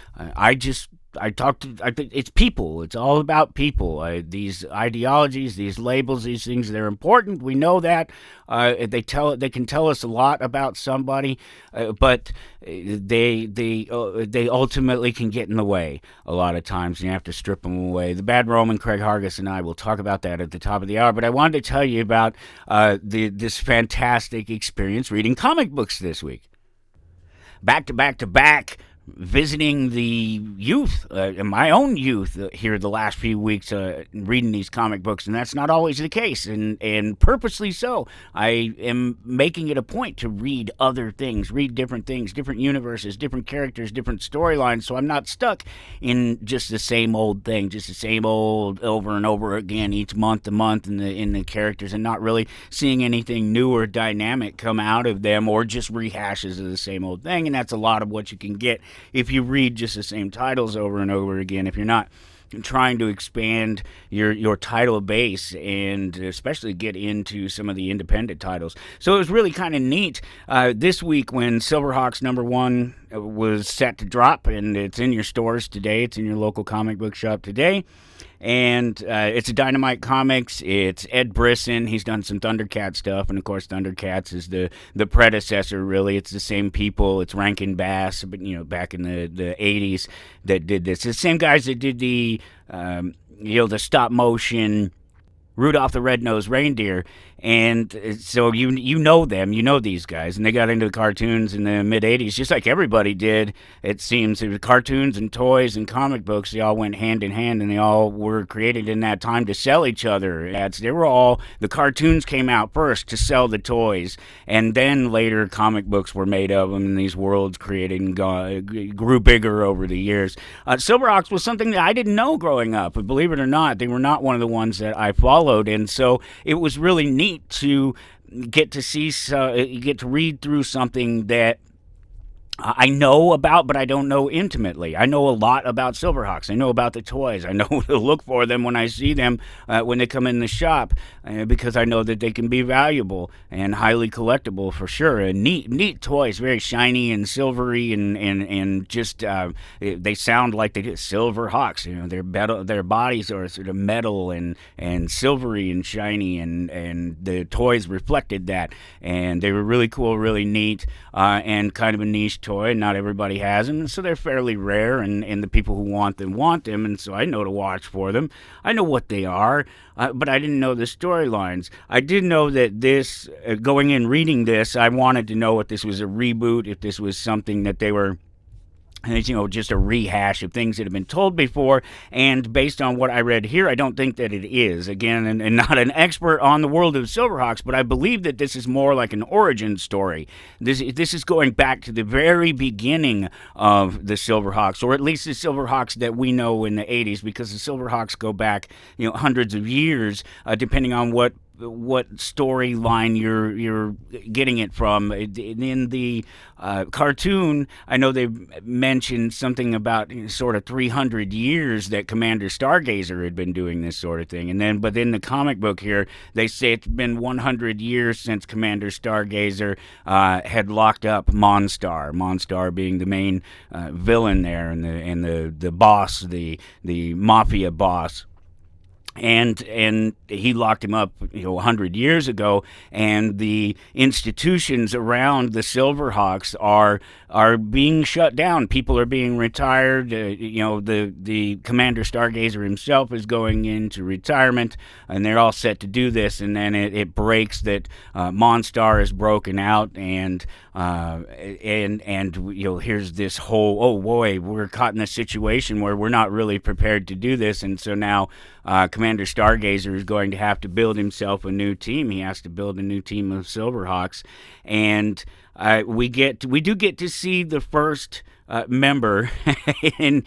it's people. It's all about people. These ideologies, these labels, these things, they're important. We know that. They can tell us a lot about somebody, but they ultimately can get in the way a lot of times, and you have to strip them away. The Bad Roman, Craig Harguess, and I will talk about that at the top of the hour. But I wanted to tell you about this fantastic experience reading comic books this week. Back to back, visiting the youth, my own youth here the last few weeks, reading these comic books, and that's not always the case, and purposely so. I am making it a point to read other things, read different things, different universes, different characters, different storylines, so I'm not stuck in just the same old thing, just the same old over and over again each month to month in the characters, and not really seeing anything new or dynamic come out of them, or just rehashes of the same old thing. And that's a lot of what you can get if you read just the same titles over and over again, if you're not trying to expand your title base and especially get into some of the independent titles. So it was really kind of neat this week when SilverHawks #1 was set to drop, and it's in your stores today. It's in your local comic book shop today. And it's a Dynamite Comics. It's Ed Brisson. He's done some Thundercat stuff, and of course Thundercats is the predecessor. Really, it's the same people. It's Rankin Bass, but back in the 80s that did this. It's the same guys that did the stop motion Rudolph the Red-Nosed Reindeer, And so you know them, you know these guys, and they got into the cartoons in the mid '80s, just like everybody did. It seems the cartoons and toys and comic books, they all went hand in hand, and they all were created in that time to sell each other. They were all, the cartoons came out first to sell the toys, and then later comic books were made of them, and these worlds created and grew bigger over the years. SilverHawks was something that I didn't know growing up, but believe it or not, they were not one of the ones that I followed, and so it was really neat to get to see, get to read through something that I know about, but I don't know intimately. I know a lot about SilverHawks. I know about the toys. I know to look for them when I see them when they come in the shop, because I know that they can be valuable and highly collectible for sure. And neat toys, very shiny and silvery, and just they sound like they do. SilverHawks. You know, their bodies are sort of metal and silvery and shiny, and the toys reflected that. And they were really cool, really neat, and kind of a niche toy. Not everybody has them, so they're fairly rare, and the people who want them, and so I know to watch for them. I know what they are, but I didn't know the storylines. I did know that this, going in reading this, I wanted to know if this was a reboot, if this was something that they were, you know, just a rehash of things that have been told before. And based on what I read here, I don't think that it is. Again, and not an expert on the world of SilverHawks, but I believe that this is more like an origin story. This is going back to the very beginning of the SilverHawks, or at least the SilverHawks that we know in the 80s, because the SilverHawks go back, you know, hundreds of years, depending on what storyline you're getting it from. In the cartoon, I know they mentioned something about, you know, sort of 300 years that Commander Stargazer had been doing this sort of thing, but in the comic book here, they say it's been 100 years since Commander Stargazer had locked up MonStar being the main villain there, and the boss, the mafia boss. And he locked him up, you know, 100 years ago, and the institutions around the SilverHawks are being shut down. People are being retired. You know, the Commander Stargazer himself is going into retirement, and they're all set to do this. And then it breaks that MonStar is broken out, and you know, here's this whole, oh boy, we're caught in a situation where we're not really prepared to do this, and so now Commander Stargazer is going to have to build himself a new team. He has to build a new team of SilverHawks, and we do get to see the first member, and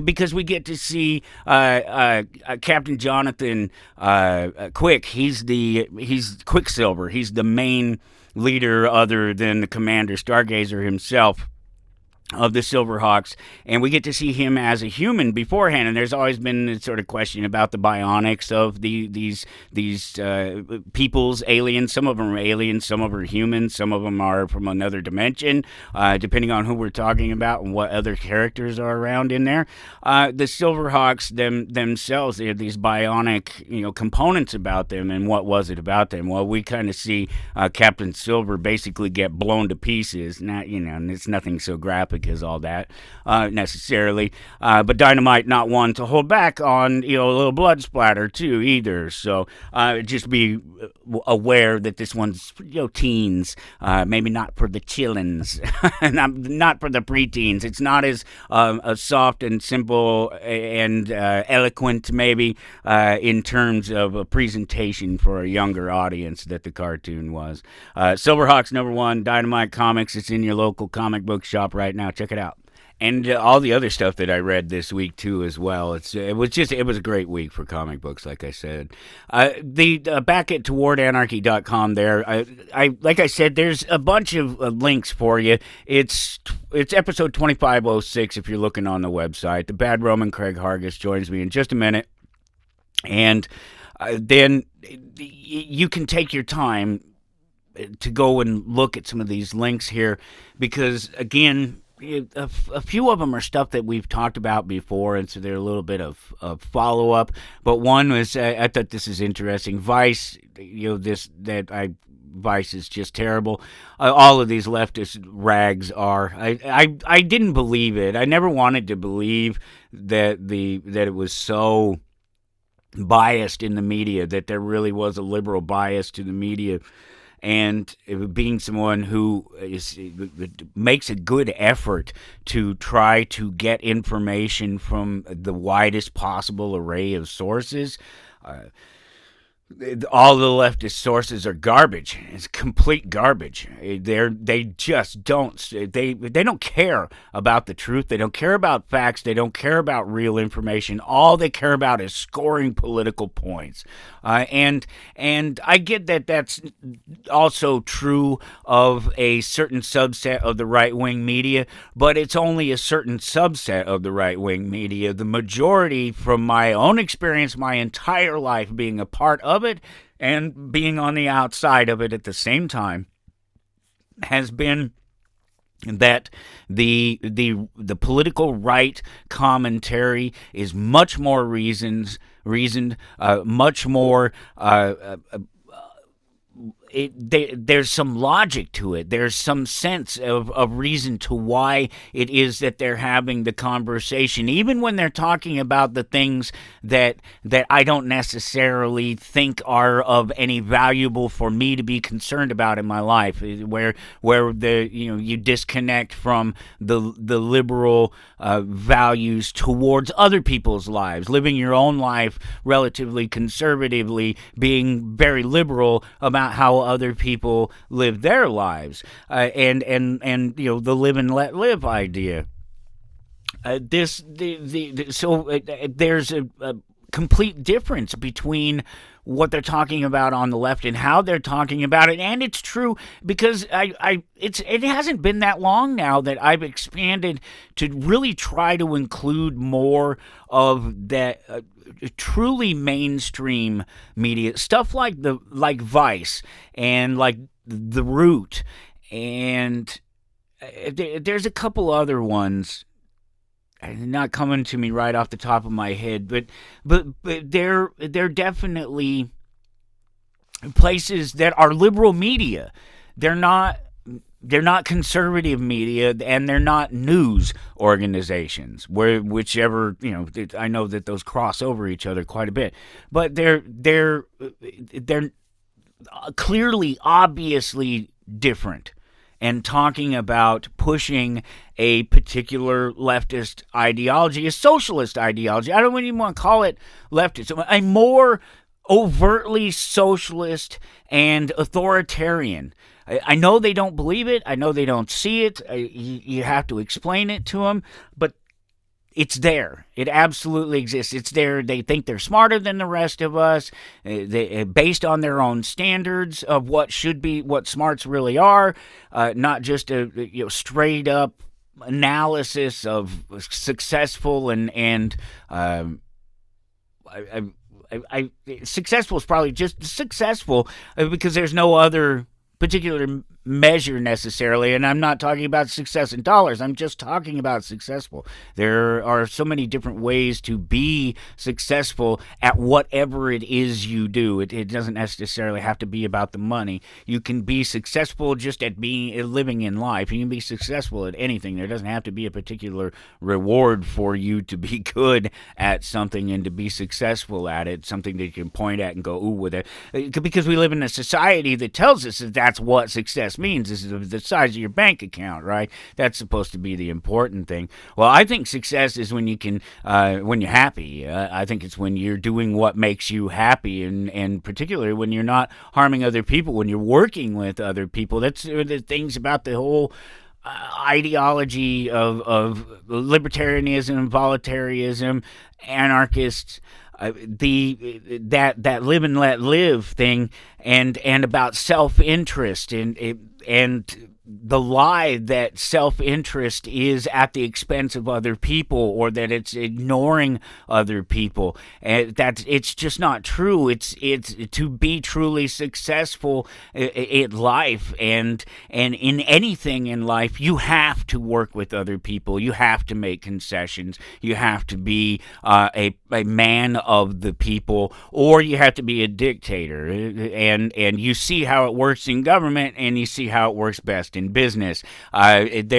because we get to see Captain Jonathan Quick. He's Quicksilver. He's the main leader, other than the Commander Stargazer himself, of the SilverHawks, and we get to see him as a human beforehand. And there's always been this sort of question about the bionics of these peoples, aliens. Some of them are aliens, some of them are humans, some of them are from another dimension, depending on who we're talking about and what other characters are around in there. The SilverHawks themselves, they have these bionic, you know, components about them. And what was it about them? Well, we kind of see Captain Silver basically get blown to pieces. Not, you know, and it's nothing so graphic as all that necessarily, but Dynamite not one to hold back on, you know, a little blood splatter too either. So just be aware that this one's, you know, teens, maybe not for the chillins, not for the preteens. It's not as soft and simple and eloquent maybe in terms of a presentation for a younger audience that the cartoon was. SilverHawks #1, Dynamite Comics. It's in your local comic book shop right now. Check it out. And all the other stuff that I read this week too, as well. It was a great week for comic books, like I said. Back at towardanarchy.com there, I like I said, there's a bunch of links for you. It's episode 2506 if you're looking on the website. The Bad Roman Craig Harguess joins me in just a minute, and then you can take your time to go and look at some of these links here, because again, a few of them are stuff that we've talked about before, and so they're a little bit of follow-up. But one was, I thought this is interesting. Vice, you know, Vice is just terrible. All of these leftist rags are. I didn't believe it. I never wanted to believe that it was so biased in the media, that there really was a liberal bias to the media. And being someone who makes a good effort to try to get information from the widest possible array of sources, all the leftist sources are garbage. It's complete garbage. They just don't. They don't care about the truth. They don't care about facts. They don't care about real information. All they care about is scoring political points. And I get that that's also true of a certain subset of the right-wing media, but it's only a certain subset of the right-wing media. The majority, from my own experience, my entire life being a part of it and being on the outside of it at the same time, has been that the political right commentary is much more reasoned, much more. There's some logic to it. There's some sense of reason to why it is that they're having the conversation, even when they're talking about the things that I don't necessarily think are of any valuable for me to be concerned about in my life, where you disconnect from the liberal values towards other people's lives, living your own life relatively conservatively, being very liberal about how other people live their lives, and the live and let live idea. There's a complete difference between what they're talking about on the left and how they're talking about it, and it's true because it hasn't been that long now that I've expanded to really try to include more of that truly mainstream media stuff, like Vice and like The Root, and there's a couple other ones not coming to me right off the top of my head, but they're definitely places that are liberal media. They're not conservative media, and they're not news organizations, whichever, I know that those cross over each other quite a bit, but they're clearly, obviously different, and talking about pushing a particular leftist ideology, a socialist ideology. I don't even want to call it leftist, a more overtly socialist and authoritarian. I know they don't believe it. I know they don't see it. You have to explain it to them, but it's there. It absolutely exists. It's there. They think they're smarter than the rest of us, based on their own standards of what smarts really are, not just a straight up analysis of successful and successful is probably just successful because there's no other particular measure necessarily, and I'm not talking about success in dollars. I'm just talking about successful. There are so many different ways to be successful at whatever it is you do. It doesn't necessarily have to be about the money. You can be successful just at living in life. You can be successful at anything. There doesn't have to be a particular reward for you to be good at something and to be successful at it, something that you can point at and go, ooh, with it. Because we live in a society that tells us that that's what success means. This is the size of your bank account, right? That's supposed to be the important thing. Well, I think success is when you can, when you're happy. I think it's when you're doing what makes you happy, and particularly when you're not harming other people, when you're working with other people. That's the things about the whole ideology of libertarianism, voluntarism, anarchists. That live and let live thing, and about self-interest, and the lie that self-interest is at the expense of other people, or that it's ignoring other people, and that it's just not true. It's to be truly successful in life and in anything in life, you have to work with other people. You have to make concessions. You have to be a man of the people, or you have to be a dictator. And you see how it works in government, and you see how it works best in business. It's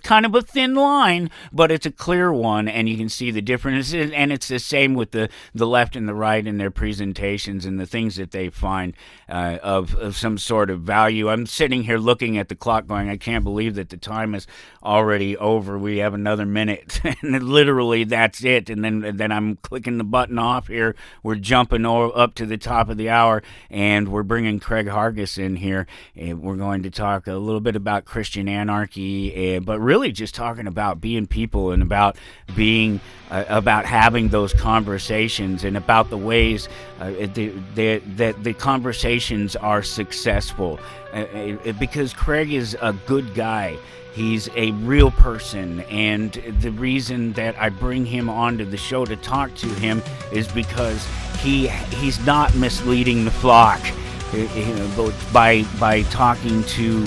kind of a thin line, but it's a clear one, and you can see the differences. And it's the same with the left and the right in their presentations and the things that they find of some sort of value. I'm sitting here looking at the clock going, I can't believe that the time is already over. We have another minute. And literally that's it. And then I'm clicking the button off here. We're jumping up to the top of the hour, and we're bringing Craig Harguess in here. And we're going to talk a little bit about Christian anarchy, but really just talking about being people and about being about having those conversations and about the ways that the conversations are successful. Because Craig is a good guy. He's a real person, and the reason that I bring him onto the show to talk to him is because he's not misleading the flock, by talking to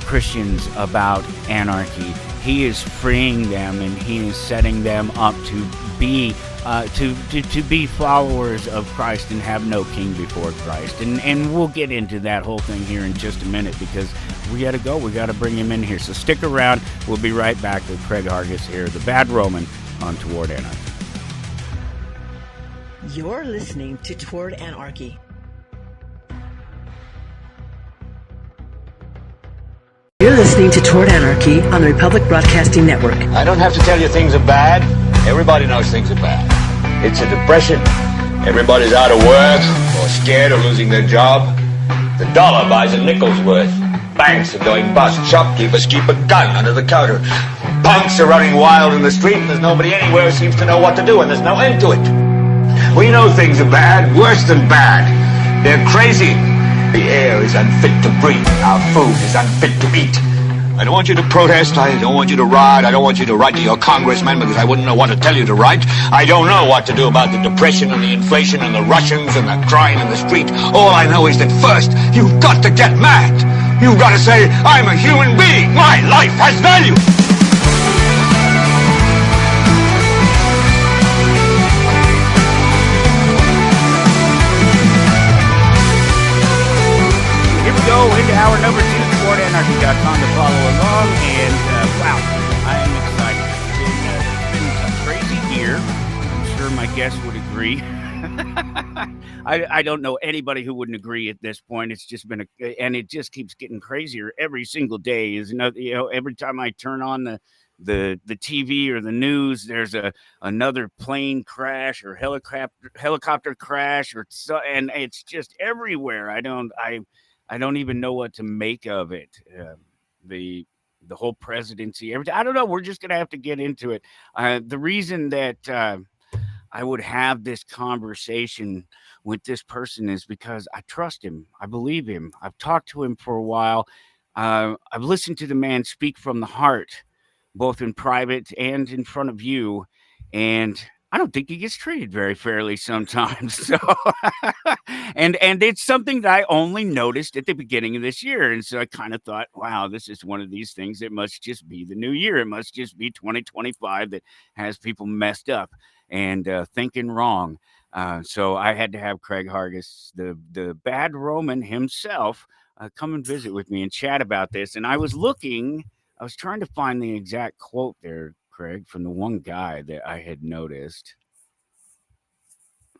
Christians about anarchy. He is freeing them, and he is setting them up to be followers of Christ and have no king before Christ. And we'll get into that whole thing here in just a minute, because we got to go. We got to bring him in here. So stick around. We'll be right back with Craig Harguess here, the Bad Roman, on Toward Anarchy. You're listening to Toward Anarchy. You're listening to Toward Anarchy on the Republic Broadcasting Network. I don't have to tell you things are bad. Everybody knows things are bad. It's a depression. Everybody's out of work or scared of losing their job. The dollar buys a nickel's worth. Banks are going bust. Shopkeepers keep a gun under the counter. Punks are running wild in the street, and there's nobody anywhere who seems to know what to do, and there's no end to it. We know things are bad, worse than bad. They're crazy. The air is unfit to breathe. Our food is unfit to eat. I don't want you to protest. I don't want you to riot. I don't want you to write to your congressman, because I wouldn't know what to tell you to write. I don't know what to do about the depression and the inflation and the Russians and the crying in the street. All I know is that first, you've got to get mad. You've got to say, I'm a human being. My life has value. Go into hour number 2, TowardAnarchy.com to follow along, and wow, I am excited. It's been a crazy year. I'm sure my guests would agree. I don't know anybody who wouldn't agree at this point. It's just been and it just keeps getting crazier every single day. Every time I turn on the TV or the news, there's another plane crash or helicopter crash, and it's just everywhere. I don't even know what to make of it. The whole presidency, everything. I don't know. We're just going to have to get into it. The reason that I would have this conversation with this person is because I trust him. I believe him. I've talked to him for a while. I've listened to the man speak from the heart, both in private and in front of you. And I don't think he gets treated very fairly sometimes. So, and it's something that I only noticed at the beginning of this year. And so I kind of thought, wow, this is one of these things. It must just be the new year. It must just be 2025 that has people messed up and thinking wrong. So I had to have Craig Harguess, the Bad Roman himself, come and visit with me and chat about this. And I was trying to find the exact quote there, Craig, from the one guy that I had noticed.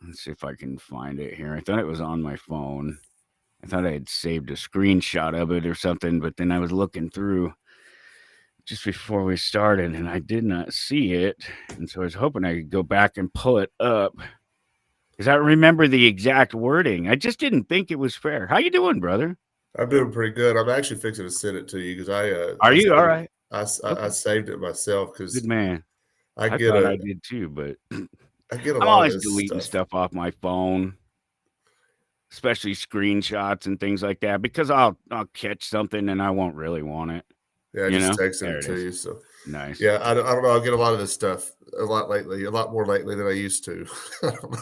Let's see if I can find it here. I thought it was on my phone. I thought I had saved a screenshot of it or something, but then I was looking through just before we started and I did not see it. And so I was hoping I could go back and pull it up, because I remember the exact wording. I just didn't think it was fair. How you doing, brother? I'm doing pretty good. I'm actually fixing to send it to you because Are you all right? I saved it myself because good man. I thought I did too, but I'm always deleting stuff off my phone, especially screenshots and things like that, because I'll catch something and I won't really want it. Yeah, I just texted it to you. So nice. Yeah, I don't know. I get a lot of this stuff a lot more lately than I used to.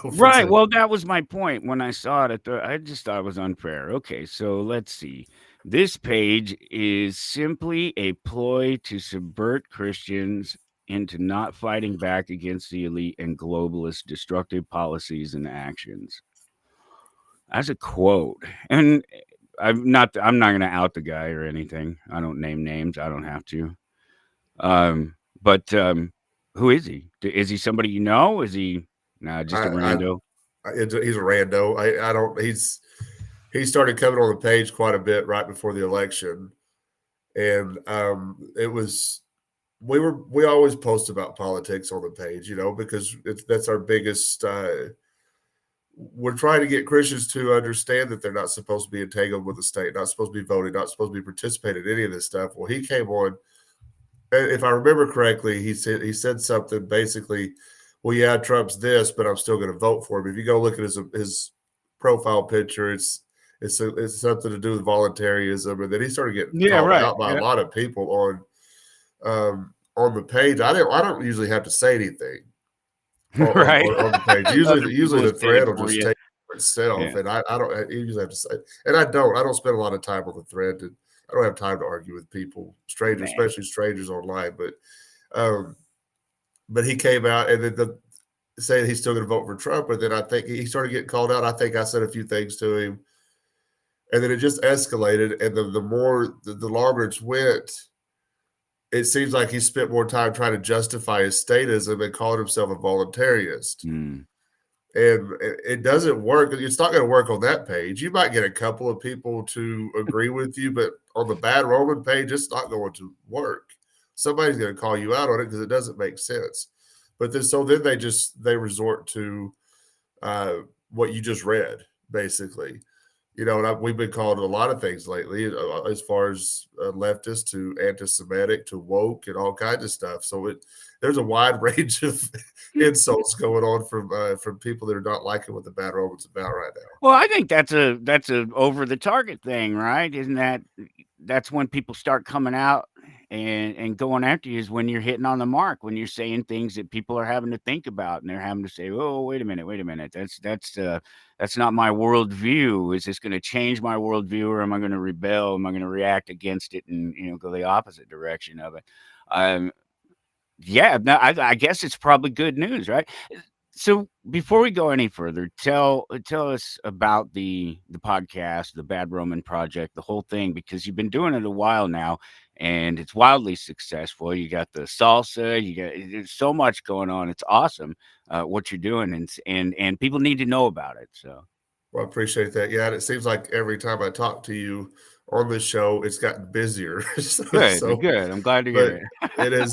Right. Well, that was my point when I saw it. I just thought it was unfair. Okay, so let's see. This page is simply a ploy to subvert Christians into not fighting back against the elite and globalist destructive policies and actions. That's a quote. And I'm not going to out the guy or anything. I don't name names. I don't have to. But who is he? Is he somebody you know? Is he just a rando? He's a rando. I don't. He started coming on the page quite a bit right before the election, and it was we always post about politics on the page, because that's our biggest. We're trying to get Christians to understand that they're not supposed to be entangled with the state, not supposed to be voting, not supposed to be participating in any of this stuff. Well, he came on, if I remember correctly, he said something basically, well, yeah, Trump's this, but I'm still going to vote for him. If you go look at his profile picture, it's something to do with voluntarism, and then he started getting called out by a lot of people on the page. I don't usually have to say anything on the page. Usually the thread will just take for itself, and I don't usually have to say, and I don't spend a lot of time on the thread. I don't have time to argue with people, strangers, especially strangers online. But he came out and then saying he's still going to vote for Trump, but then I think he started getting called out. I think I said a few things to him, and then it just escalated. And the longer it's went, it seems like he spent more time trying to justify his statism and called himself a voluntarist. And it doesn't work. It's not going to work on that page. You might get a couple of people to agree with you, but on the Bad Roman page, it's not going to work. Somebody's going to call you out on it because it doesn't make sense. But then they resort to what you just read, basically. And we've been called a lot of things lately, as far as leftist to anti-Semitic to woke and all kinds of stuff. So there's a wide range of insults going on from people that are not liking what the Bad Roman's about right now. Well, I think that's a over the target thing, right? Isn't that's when people start coming out and going after you, is when you're hitting on the mark, when you're saying things that people are having to think about, and they're having to say, "Oh, wait a minute, that's not my worldview. Is this going to change my worldview, or am I going to rebel? Am I going to react against it and go the opposite direction of it?" Yeah, no, I guess it's probably good news, right? So before we go any further, tell us about the podcast, the Bad Roman Project, the whole thing, because you've been doing it a while now, and it's wildly successful. You got the salsa, there's so much going on. It's awesome what you're doing, and people need to know about it. So, well, I appreciate that. Yeah, and it seems like every time I talk to you on this show, it's gotten busier. Good. I'm glad to hear it.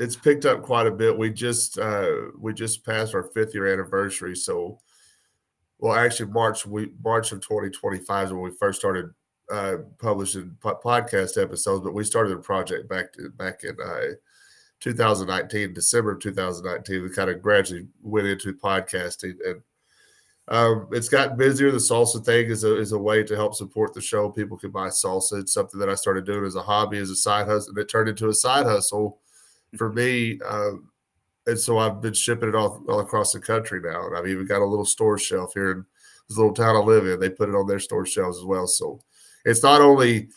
It's picked up quite a bit. We just passed our 5th year anniversary. So, well, actually, March of 2025 is when we first started publishing podcast episodes. But we started the project back in 2019, December of 2019. We kind of gradually went into podcasting, and it's gotten busier. The salsa thing is a way to help support the show. People can buy salsa. It's something that I started doing as a hobby, as a side hustle, and it turned into a side hustle for me. And so I've been shipping it all across the country now. And I've even got a little store shelf here in this little town I live in. They put it on their store shelves as well. So it's not only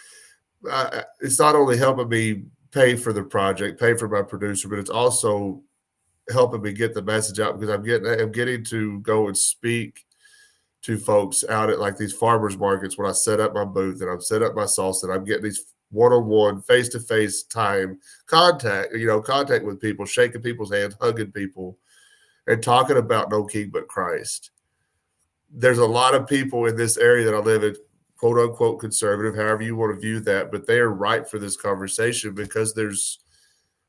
helping me pay for the project, pay for my producer, but it's also helping me get the message out, because I'm getting to go and speak to folks out at like these farmers markets when I set up my booth and I'm set up my salsa, and I'm getting these one-on-one, face-to-face time contact with people, shaking people's hands, hugging people, and talking about no king but Christ. There's a lot of people in this area that I live in, quote unquote conservative, however you want to view that, but they are ripe for this conversation because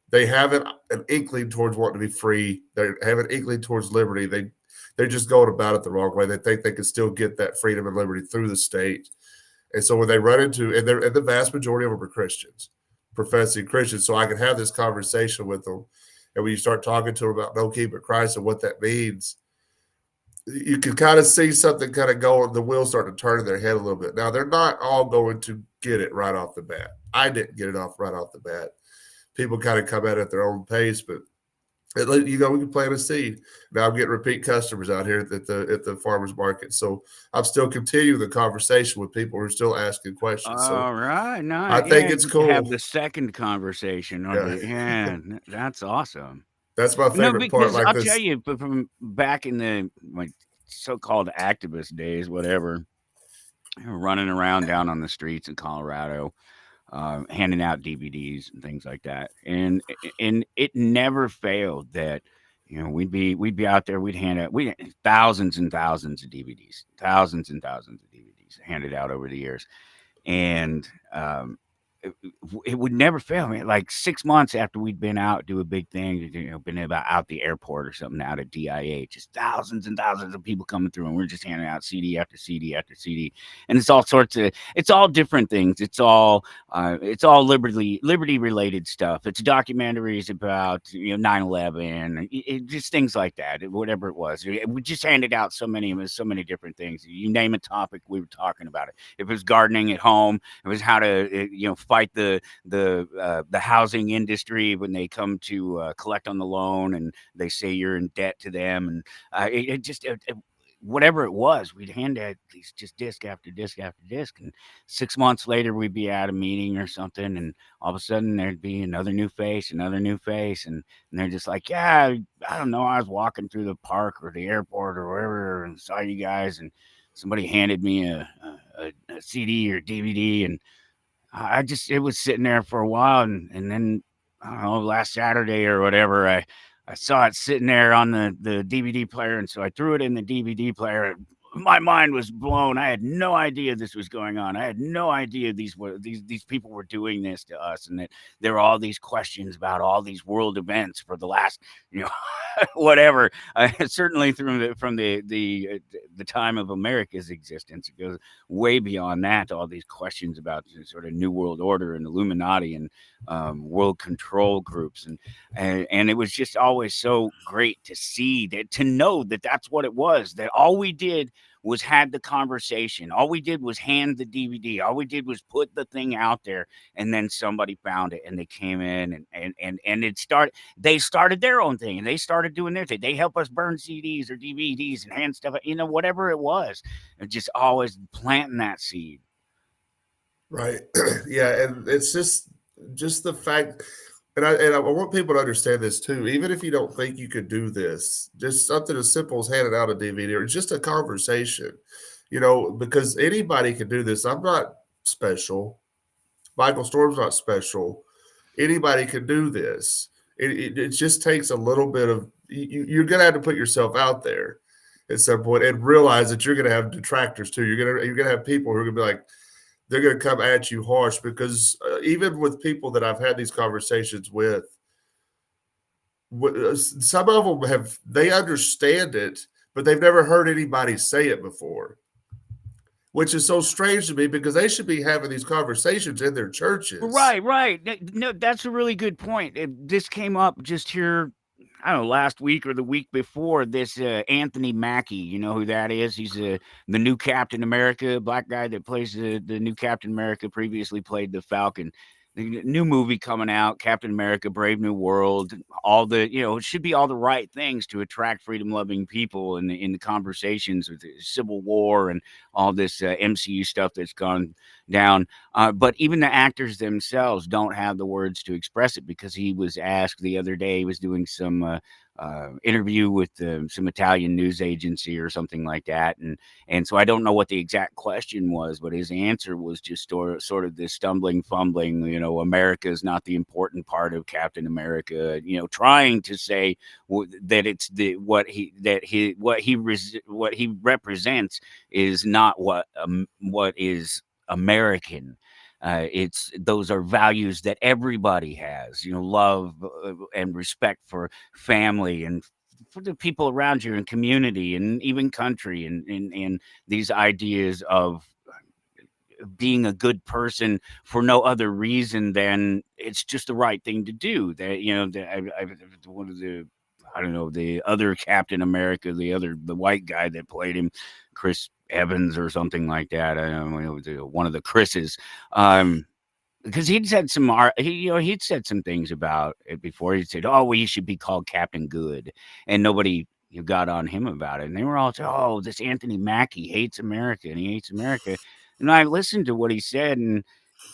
they have an inkling towards wanting to be free. They have an inkling towards liberty. They're just going about it the wrong way. They think they can still get that freedom and liberty through the state. And so when they run into, and the vast majority of them are Christians, professing Christians, so I can have this conversation with them. And when you start talking to them about no king but Christ and what that means, you can kind of see something kind of going, the wheels start to turn in their head a little bit. Now, they're not all going to get it right off the bat. I didn't get it right off the bat. People kind of come at their own pace, but we can plant a seed. Now I'm getting repeat customers out here at the farmers market, so I'm still continuing the conversation with people who are still asking questions. All right, nice. I think it's cool. Have the second conversation. Yeah, that's awesome. That's my favorite part. I'll tell you, from back in the so-called activist days, whatever, running around down on the streets in Colorado, handing out DVDs and things like that. And it never failed that we'd be out there, we'd hand out thousands and thousands of DVDs, thousands and thousands of DVDs handed out over the years, and it, it would never fail me. Like 6 months after we'd been out, do a big thing, been about out the airport or something, out at DIA, just thousands and thousands of people coming through, and we're just handing out CD after CD after CD, and it's all sorts of, it's all different things. It's all liberty related stuff. It's documentaries about 9/11, just things like that. Whatever it was, we just handed out so many different things. You name a topic, we were talking about it. If it was gardening at home, it was how to fight the housing industry when they come to collect on the loan and they say you're in debt to them, and whatever it was, we'd hand out these just disc after disc after disc, and 6 months later we'd be at a meeting or something, and all of a sudden there'd be another new face, and they're just like, yeah, I don't know, I was walking through the park or the airport or wherever and saw you guys, and somebody handed me a CD or DVD, and it was sitting there for a while, and then I don't know, last Saturday or whatever, I saw it sitting there on the DVD player, and so I threw it in the DVD player. My mind was blown. I had no idea this was going on. I had no idea these people were doing this to us, and that there were all these questions about all these world events for the last, whatever. Certainly from the time of America's existence, it goes way beyond that. All these questions about sort of New World Order and Illuminati and world control groups, and it was just always so great to see that, to know that that's what it was. That all we did was had the conversation. All we did was hand the DVD. All we did was put the thing out there, and then somebody found it, and they came in, and it started. They started their own thing, and they started doing their thing. They help us burn CDs or DVDs and hand stuff, whatever it was. And just always planting that seed. Right. Yeah, and it's just the fact, and I want people to understand this too. Even if you don't think you could do this, just something as simple as handing out a DVD or just a conversation, because anybody can do this. I'm not special. Michael Storm's not special. Anybody can do this. It just takes a little bit of, you're going to have to put yourself out there at some point and realize that you're going to have detractors too. You're going to have people who are going to be like, they're going to come at you harsh, because even with people that I've had these conversations with, some of them they understand it, but they've never heard anybody say it before, which is so strange to me, because they should be having these conversations in their churches. Right. No, that's a really good point. This came up just here, I don't know, last week or the week before. This Anthony Mackie, you know who that is? He's the new Captain America, black guy that plays the new Captain America, previously played the Falcon. The new movie coming out, Captain America, Brave New World, all the, it should be all the right things to attract freedom-loving people in the conversations with the Civil War and all this MCU stuff that's gone down. But even the actors themselves don't have the words to express it, because he was asked the other day, he was doing some interview with some Italian news agency or something like that, and so I don't know what the exact question was, but his answer was just sort of this fumbling, America is not the important part of Captain America, trying to say that it's what he represents is not what is American. Those are values that everybody has, love and respect for family and for the people around you and community and even country, and these ideas of being a good person for no other reason than it's just the right thing to do. That one of the, I don't know, the other Captain America, the white guy that played him, Chris Evans or something like that. I don't know, it was one of the Chris's. Because he'd said he'd said some things about it before. He'd said, "Oh, we should be called Captain Good," and nobody got on him about it. And they were all saying, "Oh, this Anthony Mackie hates America, and he hates America." And I listened to what he said, and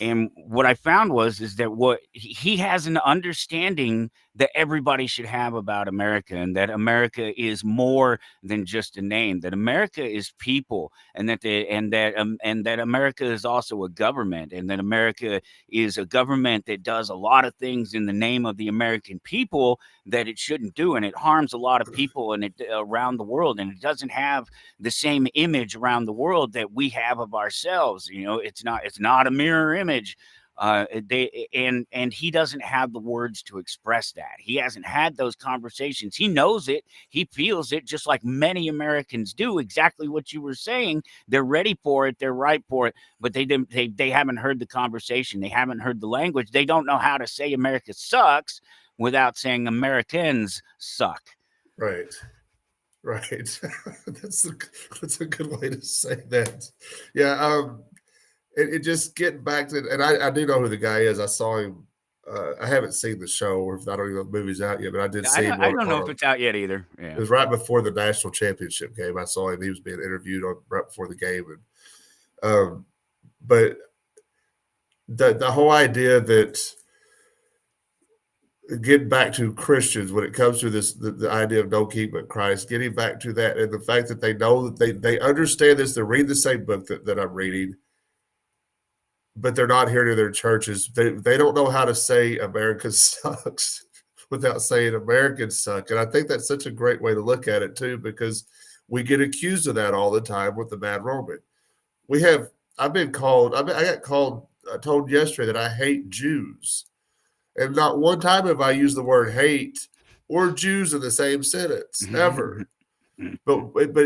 And what I found is that what he has an understanding that everybody should have about America, and that America is more than just a name, that America is people, and that America is also a government, and that America is a government that does a lot of things in the name of the American people that it shouldn't do, and it harms a lot of people and it around the world, and it doesn't have the same image around the world that we have of ourselves. You know, it's not a mirror image. And he doesn't have the words to express that. He hasn't had those conversations. He knows it. He feels it, just like many Americans do. Exactly what you were saying. They're ready for it. They're ripe for it. But they haven't heard the conversation. They haven't heard the language. They don't know how to say America sucks without saying Americans suck. Right. That's a good way to say that. Yeah. It just getting back to, and I do know who the guy is. I saw him. I haven't seen the show, or I don't even know if the movie's out yet, but I did see him. I don't know if it's out yet either. Yeah. It was right before the national championship game. I saw him. He was being interviewed right before the game, and but the whole idea that getting back to Christians when it comes to this, the idea of no king but Christ, getting back to that, and the fact that they know that they understand this, they read the same book that I'm reading, but they're not here to their churches. They don't know how to say America sucks without saying Americans suck. And I think that's such a great way to look at it too, because we get accused of that all the time with the Mad Roman. I got told yesterday that I hate Jews. And not one time have I used the word hate or Jews in the same sentence, ever. But when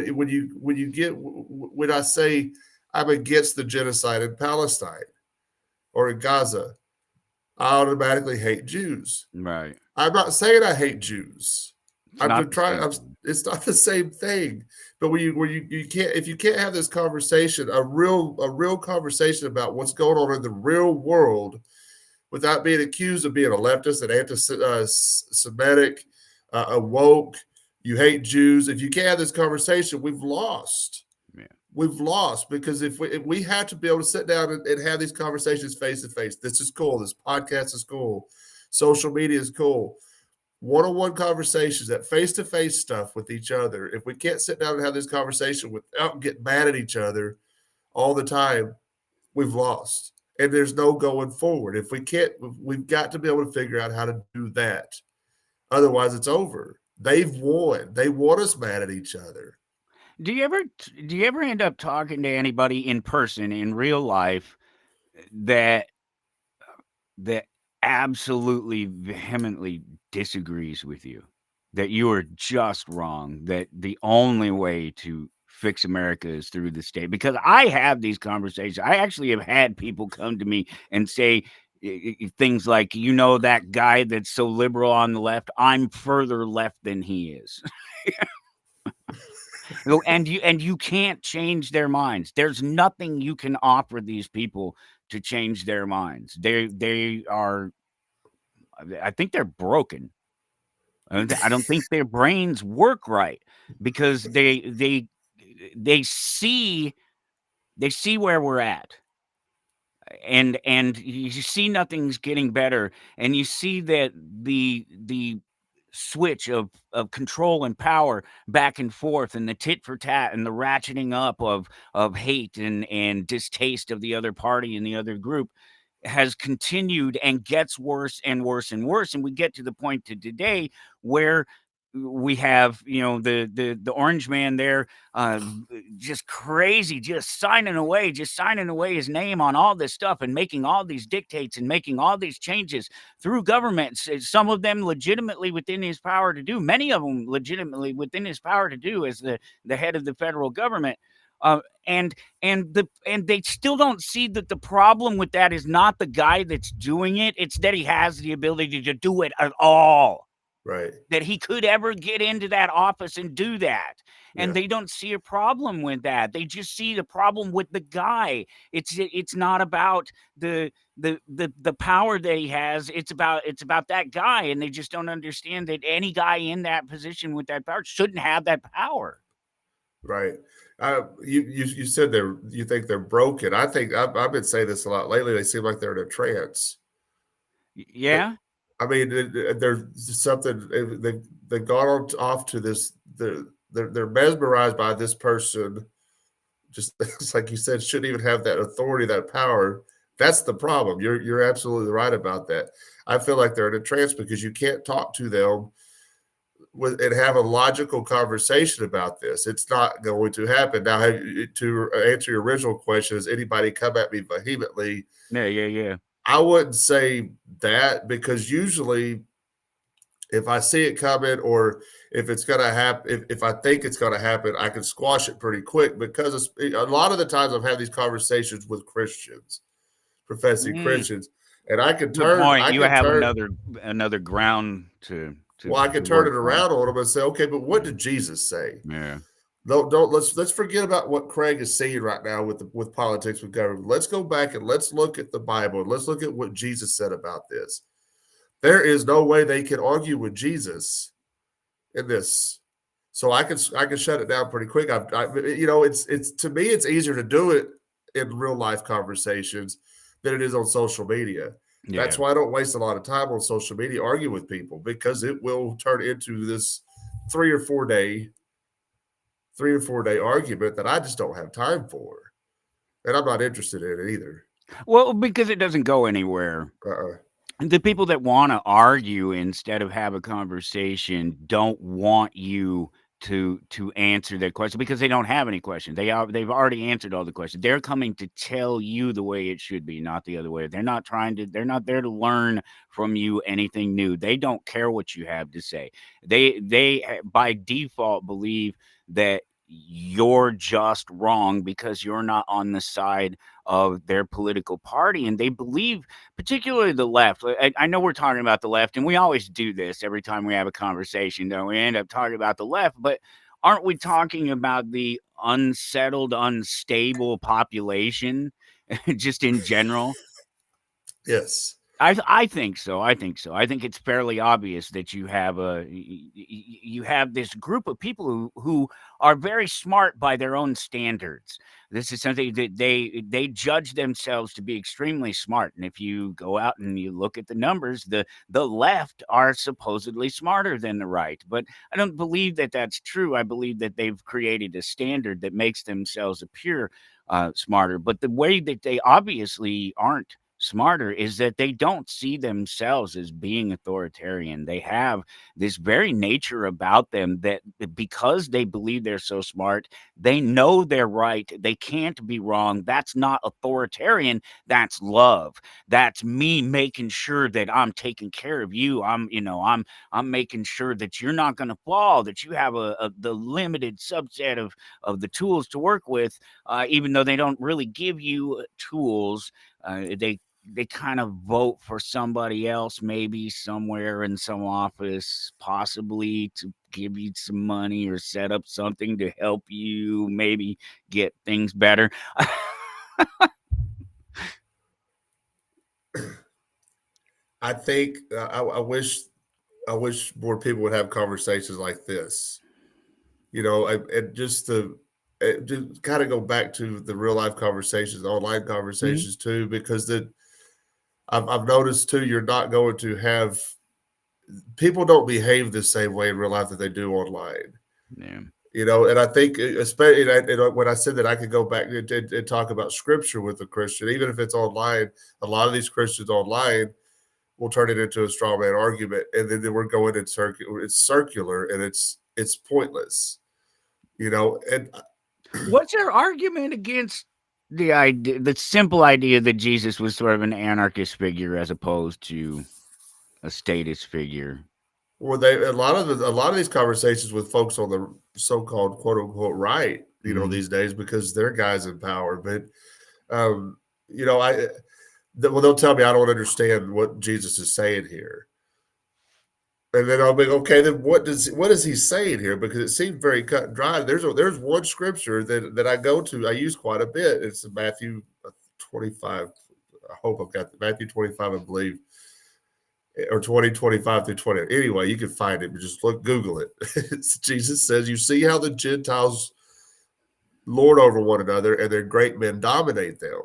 I say I'm against the genocide in Palestine or in Gaza, I automatically hate Jews. Right. I'm not saying I hate Jews. It's not the same thing. But when you can't, if you can't have this conversation, a real conversation about what's going on in the real world, without being accused of being a leftist, an anti-Semitic, a woke, you hate Jews. If you can't have this conversation, we've lost. Yeah. We've lost, because if we have to be able to sit down and have these conversations face to face. This is cool. This podcast is cool. Social media is cool. One-on-one conversations, that face-to-face stuff with each other. If we can't sit down and have this conversation without getting mad at each other all the time, we've lost. And there's no going forward. If we can't, we've got to be able to figure out how to do that. Otherwise, it's over. They've won. They want us mad at each other. Do you ever end up talking to anybody in person, in real life, that absolutely vehemently disagrees with you, that you are just wrong, that the only way to fix America is through the state? Because I have these conversations. I actually have had people come to me and say things like, you know, that guy that's so liberal on the left, I'm further left than he is. And you can't change their minds. There's nothing you can offer these people to change their minds. They are, I think they're broken. I don't think their brains work right, because they see where we're at, and you see nothing's getting better, and you see that the switch of control and power back and forth, and the tit for tat, and the ratcheting up of hate and distaste of the other party and the other group has continued and gets worse and worse and worse. And we get to the point to today where we have, you know, the orange man there, just crazy, just signing away his name on all this stuff, and making all these dictates and making all these changes through governments, some of them legitimately within his power to do, many of them legitimately within his power to do as the head of the federal government. And they still don't see that the problem with that is not the guy that's doing it. It's that he has the ability to do it at all. Right. That he could ever get into that office and do that. And Yeah. they don't see a problem with that. They just see the problem with the guy. It's not about the power that he has. It's about that guy. And they just don't understand that any guy in that position with that power shouldn't have that power. Right. You said you think they're broken. I think I've been saying this a lot lately. They seem like they're in a trance. Yeah. I mean, there's something they've gone off to this. They're mesmerized by this person. Just it's like you said, shouldn't even have that authority, that power. That's the problem. You're absolutely right about that. I feel like they're in a trance because you can't talk to them and have a logical conversation about this. It's not going to happen. Now, to answer your original question, has anybody come at me vehemently? Yeah. I wouldn't say that, because usually if I see it coming, or if it's going to happen, if I think it's going to happen, I can squash it pretty quick, because a lot of the times I've had these conversations with Christians, professing Mm, Christians, and I can good turn, point. You have another ground to well, I can turn work it from. around on them and say, okay, but what did Jesus say? Yeah. Don't let's forget about what Craig is seeing right now with politics, with government. Let's go back and let's look at the Bible, and let's look at what Jesus said about this. There is no way they can argue with Jesus in this. So I can shut it down pretty quick. It's to me, it's easier to do it in real life conversations than it is on social media. Yeah. That's why I don't waste a lot of time on social media arguing with people, because it will turn into this 3 or 4 day 3 or 4 day argument that I just don't have time for, and I'm not interested in it either. Well, because it doesn't go anywhere. Uh-uh. The people that want to argue instead of have a conversation don't want you to answer their question, because they don't have any questions. They've already answered all the questions. They're coming to tell you the way it should be, not the other way. They're not there to learn from you anything new. They don't care what you have to say. They by default believe that you're just wrong because you're not on the side of their political party, and they believe, particularly the left. I know we're talking about the left, and we always do this every time we have a conversation, though. We end up talking about the left, but aren't we talking about the unsettled, unstable population just in general? Yes. I think so. I think so. I think it's fairly obvious that you have you have this group of people who are very smart by their own standards. This is something that they judge themselves to be extremely smart. And if you go out and you look at the numbers, the left are supposedly smarter than the right. But I don't believe that that's true. I believe that they've created a standard that makes themselves appear smarter. But the way that they obviously aren't smarter is that they don't see themselves as being authoritarian. They have this very nature about them that because they believe they're so smart, they know they're right. They can't be wrong. That's not authoritarian. That's love. That's me making sure that I'm taking care of you. I'm making sure that you're not going to fall, that you have the limited subset of the tools to work with, even though they don't really give you tools. They kind of vote for somebody else, maybe somewhere in some office, possibly to give you some money or set up something to help you maybe get things better. I think I wish more people would have conversations like this. And just to kind of go back to the real life conversations, online conversations too, because I've noticed too, you're not going to have people don't behave the same way in real life that they do online. Yeah. And I think, especially when I said that I could go back and talk about scripture with a Christian, even if it's online, a lot of these Christians online will turn it into a straw man argument, and then we're going in circular. It's circular, and it's pointless. And What's their argument against the simple idea that Jesus was sort of an anarchist figure as opposed to a statist figure? well, a lot of these conversations with folks on the so-called quote unquote right, these days, because they're guys in power. But they'll tell me I don't understand what Jesus is saying here, and then I'll be okay. Then what is he saying here? Because it seems very cut and dry. There's one scripture that I go to. I use quite a bit. It's Matthew 25. I hope I've got Matthew 25, I believe, or 2025 through 20. Anyway, you can find it. Just Google it. Jesus says, "You see how the Gentiles lord over one another, and their great men dominate them.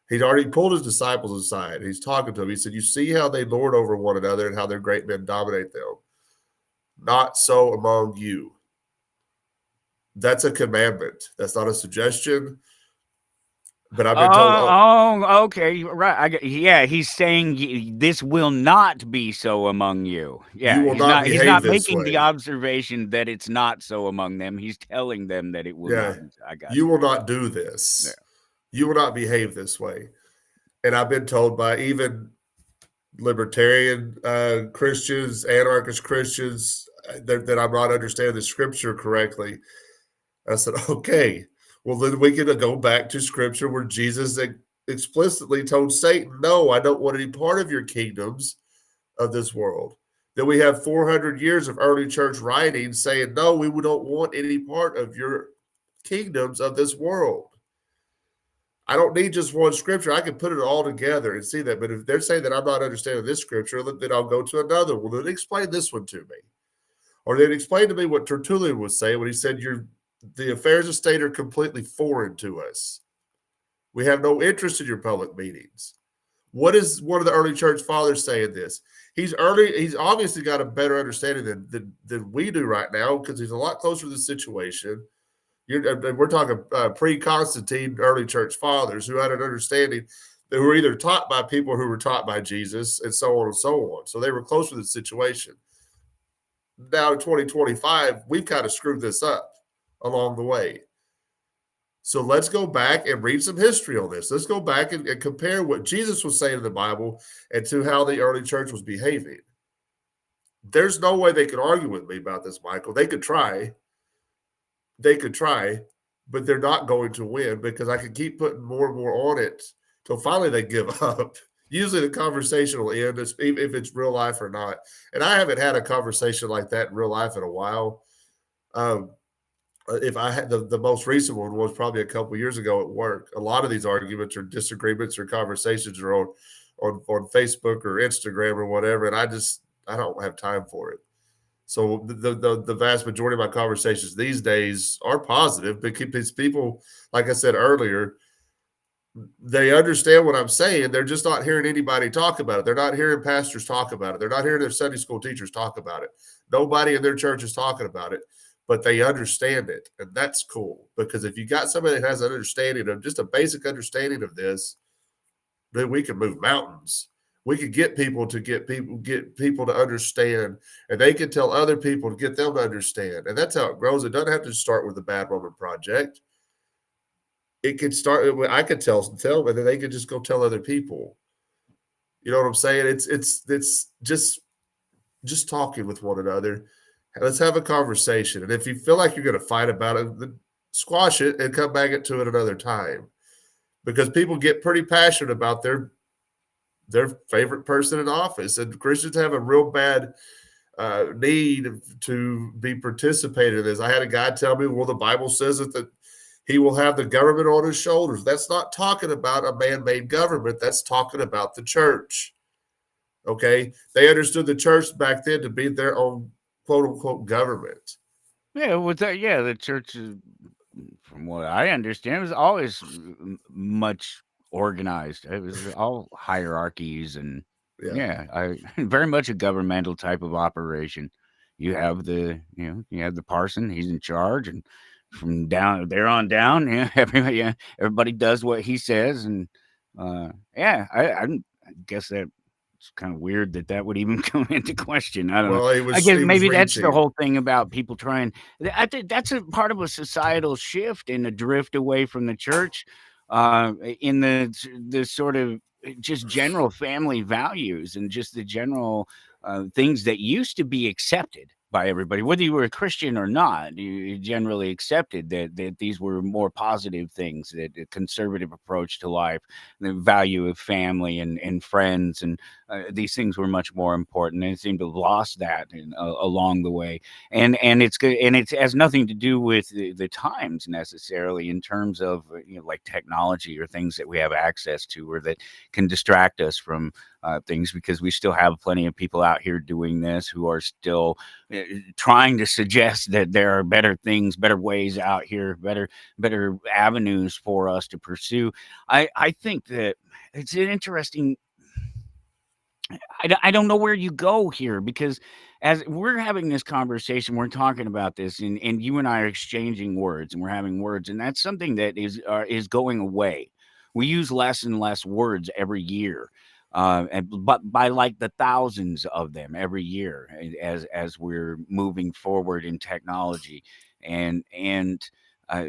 He'd already pulled his disciples aside. He's talking to them. He said, you see how they lord over one another and how their great men dominate them. Not so among you. That's a commandment. That's not a suggestion. But I've been told. Okay, right. Yeah, he's saying this will not be so among you. Yeah, you will not he's behave not this making way. the observation that it's not so among them. He's telling them that it will not. I got you will not do this. Yeah. You will not behave this way. And I've been told by even libertarian Christians, anarchist Christians, that I'm not understanding the scripture correctly. I said, okay, well, then we can go back to scripture where Jesus explicitly told Satan, no, I don't want any part of your kingdoms of this world. Then we have 400 years of early church writing saying, no, we don't want any part of your kingdoms of this world. I don't need just one scripture. I can put it all together and see that. But if they're saying that I'm not understanding this scripture, then I'll go to another. Well, then explain this one to me. Or then explain to me what Tertullian was saying when he said the affairs of state are completely foreign to us. We have no interest in your public meetings. What is one of the early church fathers saying this? He's obviously got a better understanding than we do right now because he's a lot closer to the situation. We're talking pre-Constantine early church fathers who had an understanding that were either taught by people who were taught by Jesus and so on and so on. So they were close to the situation. Now in 2025, we've kind of screwed this up along the way. So let's go back and read some history on this. Let's go back and compare what Jesus was saying in the Bible and to how the early church was behaving. There's no way they could argue with me about this, Michael. They could try, but they're not going to win because I can keep putting more and more on it till finally they give up. Usually the conversation will end if it's real life or not. And I haven't had a conversation like that in real life in a while. If I had the most recent one was probably a couple of years ago at work. A lot of these arguments or disagreements or conversations are on Facebook or Instagram or whatever, and I don't have time for it. So the vast majority of my conversations these days are positive because people, like I said earlier, they understand what I'm saying. They're just not hearing anybody talk about it. They're not hearing pastors talk about it. They're not hearing their Sunday school teachers talk about it. Nobody in their church is talking about it, but they understand it. And that's cool because if you got somebody that has an understanding of just a basic understanding of this, then we can move mountains. We could get people to understand, and they can tell other people to get them to understand. And that's how it grows. It doesn't have to start with the Bad Woman Project. It could start. I could tell them, and then they could just go tell other people. You know what I'm saying? It's just talking with one another. Let's have a conversation. And if you feel like you're going to fight about it, then squash it and come back to it another time. Because people get pretty passionate about their favorite person in office, and Christians have a real bad need to be participating in this. I had a guy tell me, well, the Bible says that he will have the government on his shoulders. That's not talking about a man-made government. That's talking about the church. Okay? They understood the church back then to be their own quote-unquote government. Yeah, the church, from what I understand, was always much organized. It was all hierarchies and very much a governmental type of operation. You have the parson, he's in charge, and from down there on down, everybody does what he says, and I guess that it's kind of weird that would even come into question. I don't know. I guess maybe that's the whole thing about people trying. I think that's a part of a societal shift and a drift away from the church, in the sort of just general family values and just the general things that used to be accepted by everybody, whether you were a Christian or not. You generally accepted that these were more positive things, that a conservative approach to life, the value of family and friends, and these things were much more important, and it seemed to have lost that along the way. And it's good, and it has nothing to do with the times necessarily in terms of like technology or things that we have access to or that can distract us from things, because we still have plenty of people out here doing this who are still trying to suggest that there are better things, better ways out here, better avenues for us to pursue. I think that it's an interesting. I don't know where you go here, because as we're having this conversation, we're talking about this, and you and I are exchanging words, and we're having words, and that's something that is going away. We use less and less words every year, but by like the thousands of them every year as we're moving forward in technology, and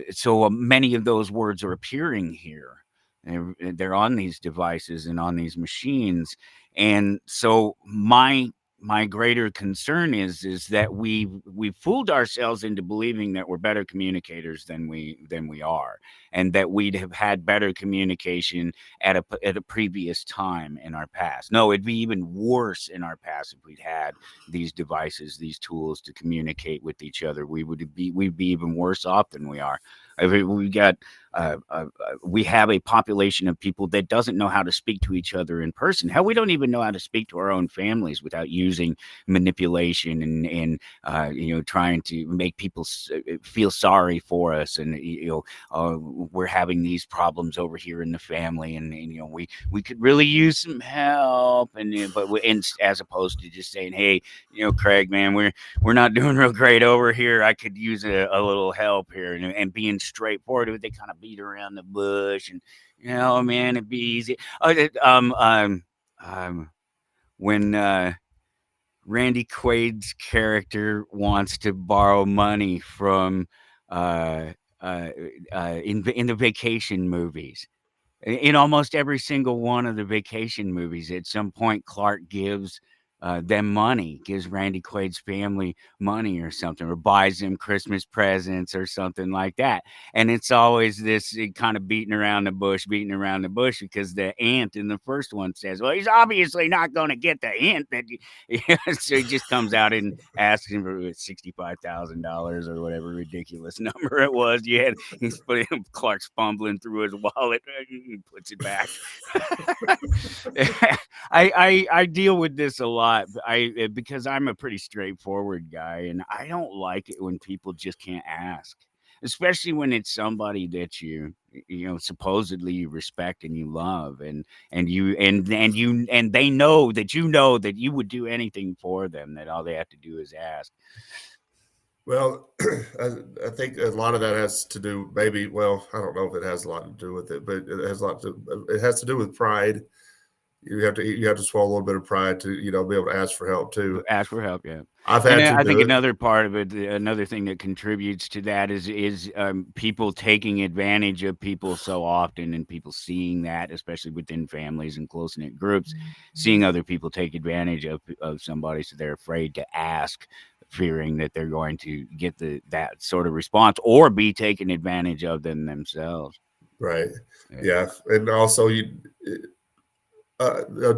so many of those words are appearing here. They're on these devices and on these machines, and so my greater concern is that we've fooled ourselves into believing that we're better communicators than we are, and that we'd have had better communication at a previous time in our past. No, it'd be even worse in our past if we'd had these devices, these tools to communicate with each other. We'd be even worse off than we are. I mean, we have a population of people that doesn't know how to speak to each other in person. Hell, we don't even know how to speak to our own families without using manipulation and trying to make people feel sorry for us. And we're having these problems over here in the family, and we could really use some help. And as opposed to just saying, hey, Craig, man, we're not doing real great over here. I could use a little help here, and being straightforward. They kind of beat around the bush, and man, it'd be easy. When Randy Quaid's character wants to borrow money from in the vacation movies. In almost every single one of the vacation movies, at some point, Clark gives them money, gives Randy Quaid's family money or something, or buys them Christmas presents or something like that. And it's always this kind of beating around the bush, because the aunt in the first one says, well, he's obviously not going to get the hint that so he just comes out and asks him for $65,000 or whatever ridiculous number it was. Clark's fumbling through his wallet and puts it back. I deal with this a lot. Because I'm a pretty straightforward guy, and I don't like it when people just can't ask, especially when it's somebody that you supposedly you respect and you love, and they know that you would do anything for them, that all they have to do is ask. Well, I think a lot of that has to do, maybe, well, I don't know if it has a lot to do with it, but it has to do with pride. You have to swallow a little bit of pride to be able to ask for help too. Ask for help, yeah. I think another part of it, another thing that contributes to that is people taking advantage of people so often, and people seeing that, especially within families and close knit groups, seeing other people take advantage of somebody, so they're afraid to ask, fearing that they're going to get that sort of response or be taken advantage of them themselves. Right. Yeah. And also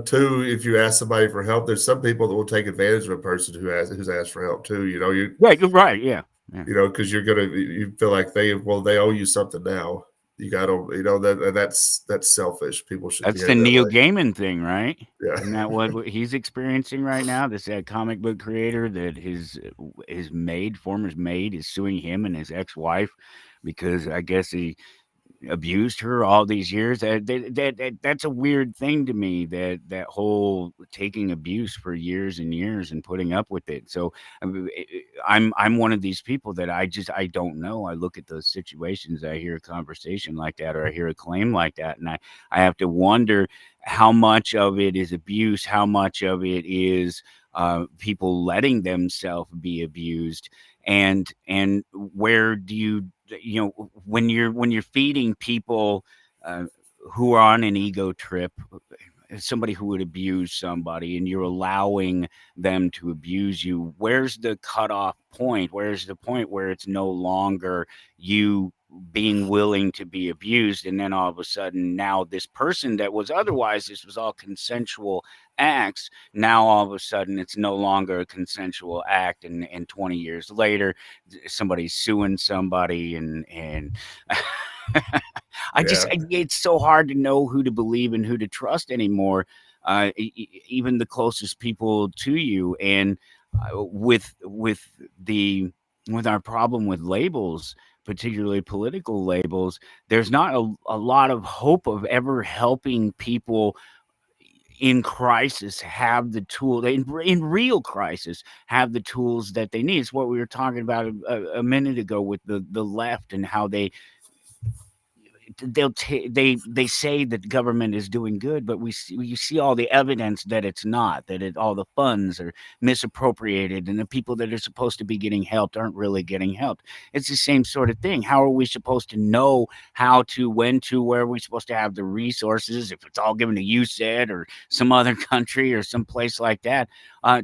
too, if you ask somebody for help, there's some people that will take advantage of a person who's asked for help too. Right, you're right, yeah. Because you feel like they owe you something now. You got to, that's selfish. People should. That's the Neil Gaiman thing, right? Yeah. Isn't that what he's experiencing right now? This comic book creator that his former maid is suing him and his ex-wife because I guess he abused her all these years. That's a weird thing to me, that whole taking abuse for years and years and putting up with it. So I'm one of these people that I don't know. I look at those situations, I hear a conversation like that, or I hear a claim like that, and I have to wonder how much of it is abuse, how much of it is people letting themselves be abused, and where do you when you're feeding people who are on an ego trip, somebody who would abuse somebody, and you're allowing them to abuse you, where's the cutoff point? Where's the point where it's no longer you being willing to be abused, and then all of a sudden now this person that was otherwise, this was all consensual acts, now all of a sudden it's no longer a consensual act, and 20 years later somebody's suing somebody, and it's so hard to know who to believe and who to trust anymore, even the closest people to you. And with our problem with labels, particularly political labels, there's not a lot of hope of ever helping people in crisis have the tool, in real crisis, have the tools that they need. It's what we were talking about a minute ago with the left, and how they say that government is doing good, but you see all the evidence that it's not, that all the funds are misappropriated, and the people that are supposed to be getting helped aren't really getting helped. It's the same sort of thing. How are we supposed to know how to, when to, where are we supposed to have the resources, if it's all given to USAID or some other country or some place like that,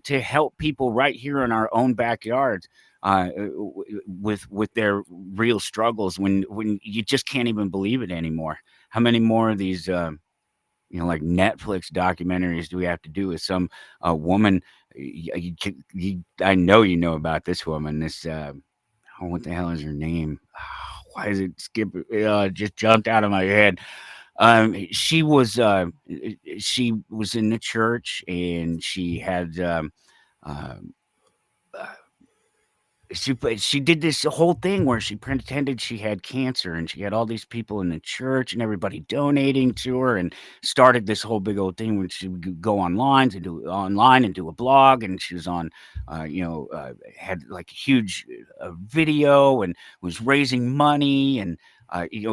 to help people right here in our own backyards? With their real struggles, when you just can't even believe it anymore. How many more of these like Netflix documentaries do we have to do with some woman? I know you know about this woman. This what the hell is her name? Why is it just jumped out of my head? She was in the church, and she had she did this whole thing where she pretended she had cancer, and she had all these people in the church and everybody donating to her, and started this whole big old thing where she would go online and do a blog, and she was on had like a huge video, and was raising money, and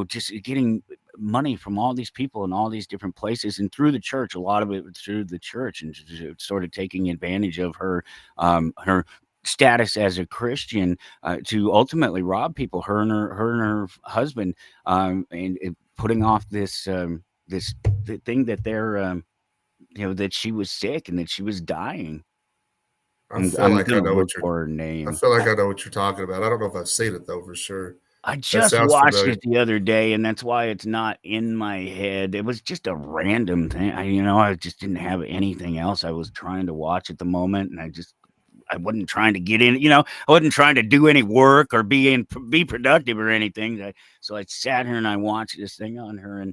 just getting money from all these people in all these different places, and through the church, a lot of it through the church, and sort of taking advantage of her status as a Christian to ultimately rob people, her and her husband, and putting off this thing that they're that she was sick and that she was dying. I feel like I know what you're talking about. I don't know if I've seen it though, for sure. I just watched it the other day, and that's why it's not in my head. It was just a random thing. I just didn't have anything else I was trying to watch at the moment, and I wasn't trying to get in, I wasn't trying to do any work or be productive or anything. So I sat here and I watched this thing on her, and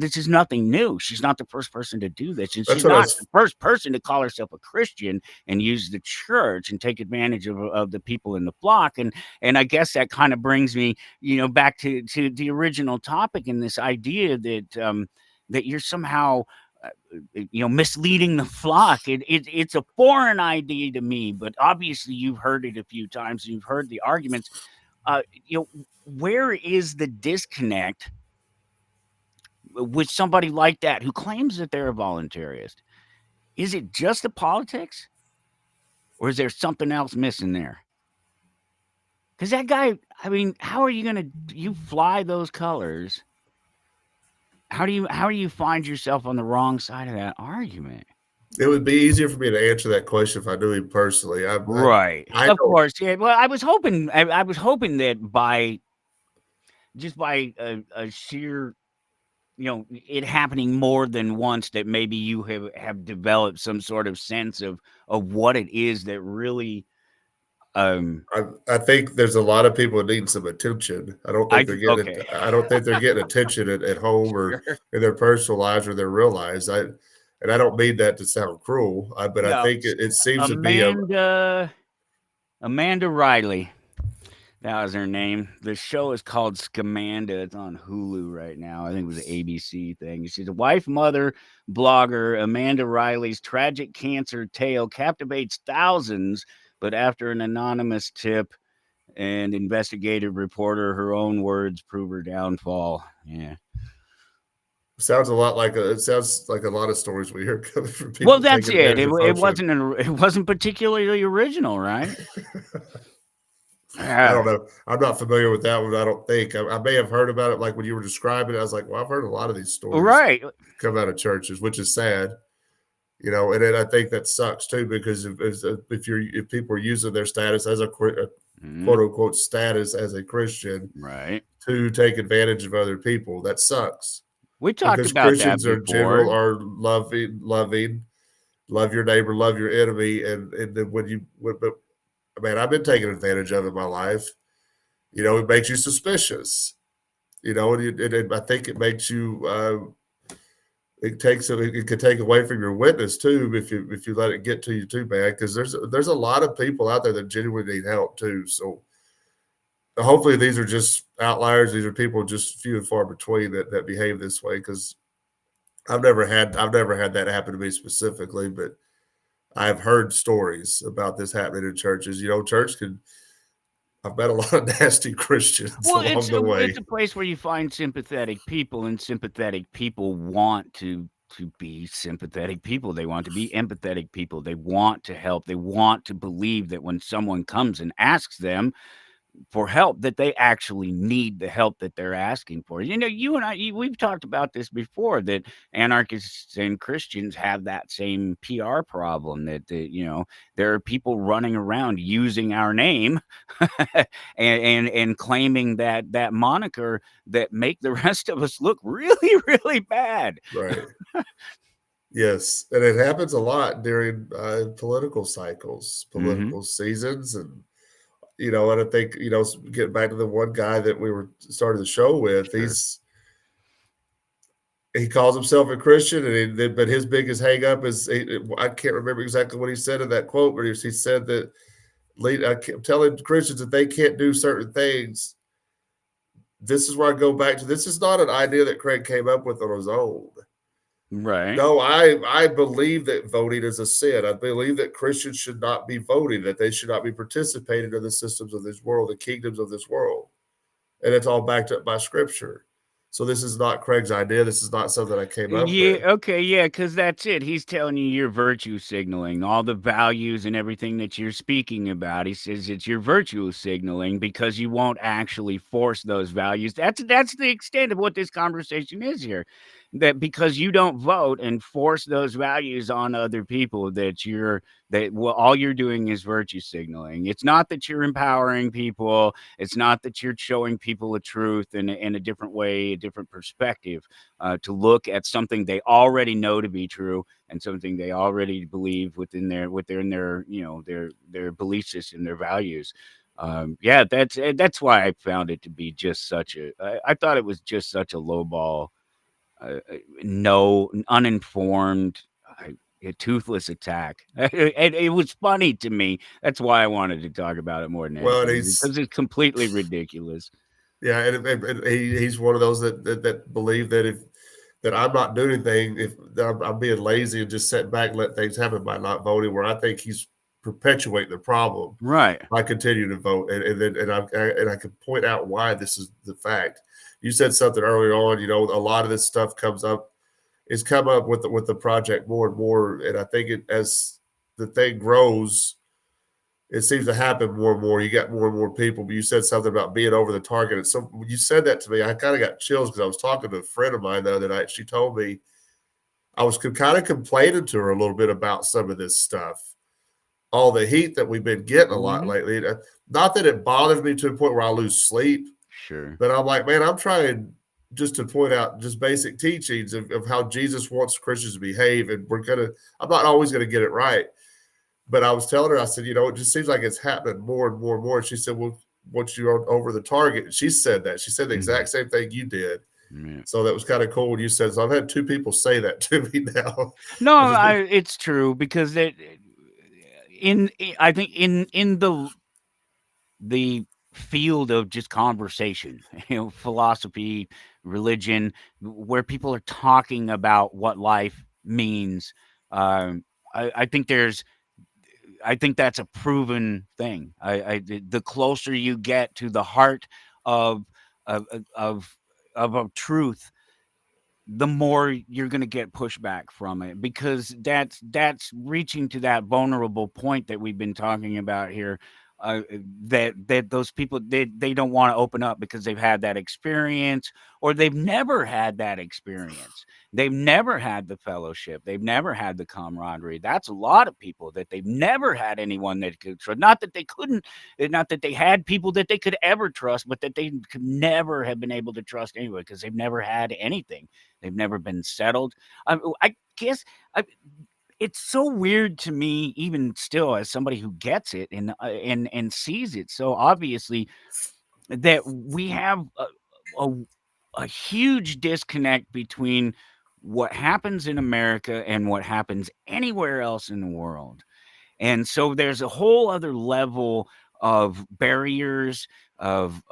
this is nothing new. She's not the first person to do this, and she's not the first person to call herself a Christian and use the church and take advantage of the people in the flock. And I guess that kind of brings me, back to the original topic, and this idea that that you're somehow misleading the flock. It's a foreign idea to me, but obviously you've heard it a few times. You've heard the arguments. Where is the disconnect with somebody like that who claims that they're a voluntarist? Is it just the politics, or is there something else missing there? Because that guy, how are you going to fly those colors? How do you find yourself on the wrong side of that argument? It would be easier for me to answer that question if I knew him personally. Right. Of course. Yeah. Well, I was hoping that by a sheer, it happening more than once, that maybe you have developed some sort of sense of what it is that really. I think there's a lot of people needing some attention. I don't think they're getting. Okay. I don't think they're getting attention at home or in their personal lives or their real lives. I don't mean that to sound cruel, but I think it seems to be Amanda Riley. That was her name. The show is called Scamanda. It's on Hulu right now. I think it was an ABC thing. She's a wife, mother, blogger. Amanda Riley's tragic cancer tale captivates thousands. But after an anonymous tip and investigative reporter, her own words prove her downfall. Yeah. Sounds a lot like it sounds like a lot of stories we hear coming from people. Well, that's it. It wasn't particularly original, right? I don't know. I'm not familiar with that one. I don't think I may have heard about it. Like when you were describing it, I was like, well, I've heard a lot of these stories come out of churches, which is sad. And I think that sucks too, because if people are using their status as a quote unquote status as a Christian Right. to take advantage of other people. That sucks. We talked Because about that Christians are before. general are loving, love your neighbor, love your enemy, and then but man, I've been taken advantage of in my life. It makes you suspicious. And I think it makes you. It could take away from your witness too if you let it get to you too bad, because there's a lot of people out there that genuinely need help too. So hopefully these are just outliers. These are people just few and far between that behave this way, because I've never had that happen to me specifically, but I've heard stories about this happening in churches. I've met a lot of nasty Christians Well, along the way. it's a place where you find sympathetic people, and sympathetic people want to be sympathetic people. They want to be empathetic people. They want to help. They want to believe that when someone comes and asks them for help, that they actually need the help that they're asking for. You and we've talked about this before, that anarchists and Christians have that same PR problem, that there are people running around using our name and claiming that moniker, that make the rest of us look really, really bad. Right. Yes, and it happens a lot during political cycles, political seasons, and and I think getting back to the one guy that we were starting the show with, Sure. he calls himself a Christian, but his biggest hang up is I can't remember exactly what he said in that quote, but he said that telling Christians that they can't do certain things. This is where I go back to. This is not an idea that Craig came up with on his own. Right. No, I believe that voting is a sin. I believe that Christians should not be voting, that they should not be participating in the systems of this world, the kingdoms of this world. And it's all backed up by scripture. So this is not Craig's idea. This is not something I came up with. Okay, yeah, because that's it. He's telling you you're virtue signaling all the values and everything that you're speaking about. He says it's your virtue signaling because you won't actually force those values. That's the extent of what this conversation is here. That because you don't vote and force those values on other people, all you're doing is virtue signaling. It's not that you're empowering people. It's not that you're showing people a truth in a different way, a different perspective, to look at something they already know to be true and something they already believe within their their belief system, their values. Yeah, that's why I found it to be just such I thought it was just such a lowball, no uninformed, a toothless attack. It was funny to me. That's why I wanted to talk about it more than Well, anything, because it's completely ridiculous. Yeah, and he's one of those that believe that I'm not doing anything, if I'm being lazy and just sitting back and let things happen by not voting, where I think he's perpetuating the problem Right. by continuing to vote. And I can point out why this is the fact. You said something earlier on, a lot of this stuff it's come up with the project more and more. And I think as the thing grows, it seems to happen more and more. You got more and more people, but you said something about being over the target. And so when you said that to me, I kind of got chills, because I was talking to a friend of mine the other night. She told me I was kind of complaining to her a little bit about some of this stuff, all the heat that we've been getting a lot lately. Not that it bothers me to a point where I lose sleep, Sure. but I'm like, man, I'm trying just to point out just basic teachings of how Jesus wants Christians to behave. And I'm not always going to get it right. But I was telling her, I said, it just seems like it's happening more and more and more. And she said, well, once you're over the target, and she said that. She said the exact same thing you did. Yeah. So that was kind of cool when you said, so I've had two people say that to me now. No, it's true, because I think in the field of just conversation, philosophy, religion, where people are talking about what life means, I think that's a proven thing. The closer you get to the heart of a truth, the more you're going to get pushback from it, because that's reaching to that vulnerable point that we've been talking about here that those people they don't want to open up because they've had that experience, or they've never had that experience. They've never had the fellowship. They've never had the camaraderie. That's a lot of people that they've never had anyone that could trust. Not that they couldn't, not that they had people that they could ever trust, but that they could never have been able to trust anyway because they've never had anything. They've never been settled. I guess it's so weird to me, even still, as somebody who gets it and sees it so obviously, that we have a huge disconnect between what happens in America and what happens anywhere else in the world. And so there's a whole other level of barriers of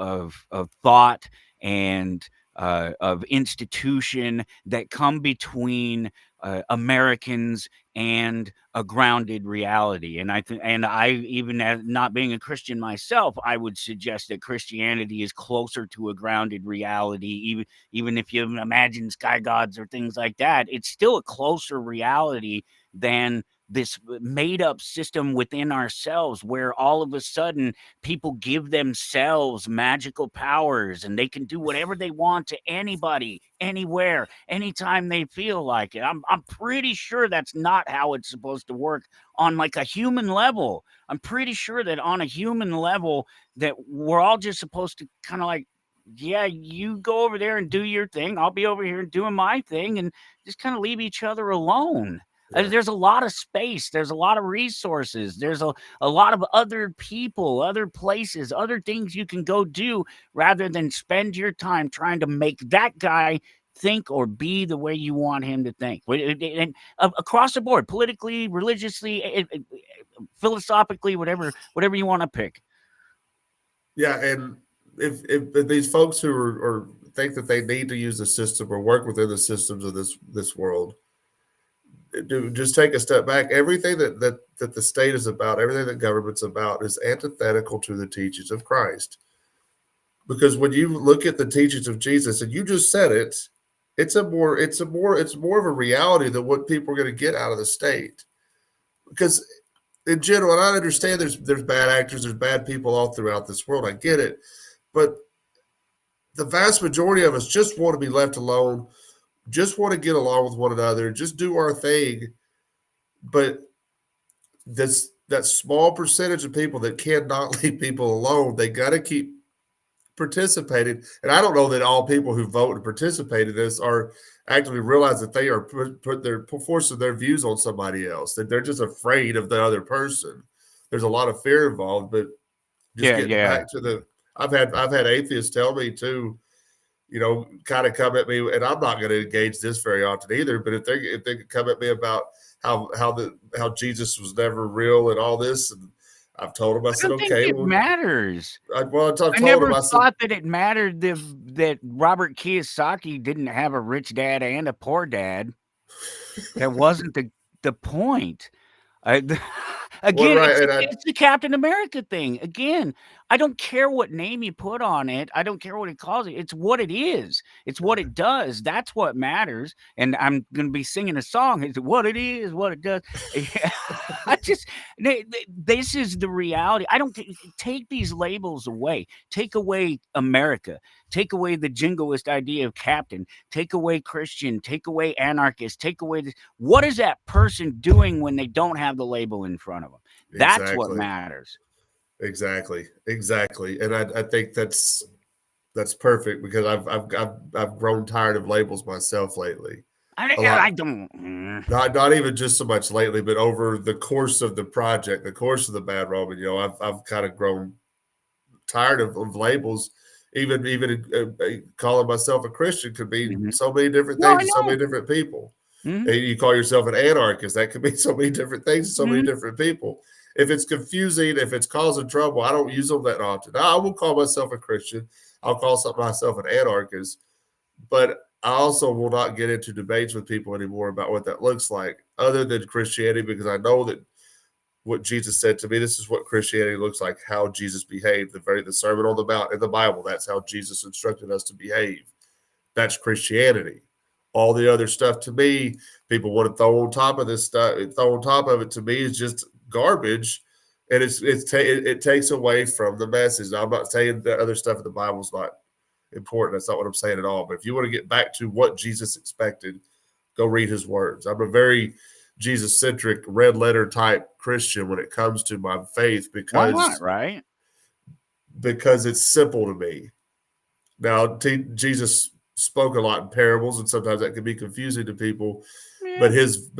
thought and of institution that come between Americans and a grounded reality. And I even as not being a Christian myself, I would suggest that Christianity is closer to a grounded reality. Even if you imagine sky gods or things like that, it's still a closer reality than this made up system within ourselves, where all of a sudden people give themselves magical powers and they can do whatever they want to anybody, anywhere, anytime they feel like it. I'm pretty sure that's not how it's supposed to work on like a human level. I'm pretty sure that on a human level that we're all just supposed to kind of like, yeah, you go over there and do your thing. I'll be over here doing my thing, and just kind of leave each other alone. Yeah. There's a lot of space. There's a lot of resources. There's a lot of other people, other places, other things you can go do rather than spend your time trying to make that guy think or be the way you want him to think. And across the board, politically, religiously, philosophically, whatever you want to pick. Yeah, and if these folks who are think that they need to use the system or work within the systems of this world, just take a step back. Everything that the state is about, everything that government's about, is antithetical to the teachings of Christ. Because when you look at the teachings of Jesus, and you just said it, it's more of a reality than what people are going to get out of the state. Because in general, and I understand there's bad actors, there's bad people all throughout this world. I get it, but the vast majority of us just want to be left alone, just want to get along with one another, just do our thing. But that small percentage of people that cannot leave people alone, they got to keep participating. And I don't know that all people who vote and participate in this are actually realize that they are forcing their views on somebody else, that they're just afraid of the other person. There's a lot of fear involved, but just getting back to I've had atheists tell me too, kind of come at me, and I'm not going to engage this very often either. But if they come at me about how Jesus was never real and all this, and I've told them, I said, don't think okay, it matters. I've told never them, I said, thought that it mattered that Robert Kiyosaki didn't have a rich dad and a poor dad. That wasn't the point. Again, right, it's the Captain America thing. Again, I don't care what name you put on it. I don't care what it calls it. It's what it is. It's what it does. That's what matters. And I'm going to be singing a song. It's what it is, what it does. This is the reality. I don't take these labels away. Take away America. Take away the jingoist idea of captain. Take away Christian. Take away anarchist. Take away this. What is that person doing when they don't have the label in front of them? That's what matters. Exactly. And I think that's perfect, because I've grown tired of labels myself lately. I don't. Not even just so much lately, but over the course of the project, the course of the Bad Roman, I've kind of grown tired of labels. Even calling myself a Christian could be so many different things to so many different people. And you call yourself an anarchist, that could be so many different things to so many different people. If it's confusing, if it's causing trouble, I don't use them that often. I will call myself a Christian. I'll call myself an anarchist. But I also will not get into debates with people anymore about what that looks like, other than Christianity, because I know that what Jesus said to me, this is what Christianity looks like, how Jesus behaved. The Sermon on the Mount in the Bible, that's how Jesus instructed us to behave. That's Christianity. All the other stuff, to me, people want to throw on top of this stuff, throw on top of it, to me, is just garbage. And it takes away from the message. Now, I'm not saying that other stuff in the Bible is not important. That's not what I'm saying at all. But if you want to get back to what Jesus expected, go read his words. I'm a very Jesus-centric, red letter type Christian when it comes to my faith Why not, right? because it's simple to me. Now, Jesus spoke a lot in parables, and sometimes that can be confusing to people. Yeah. But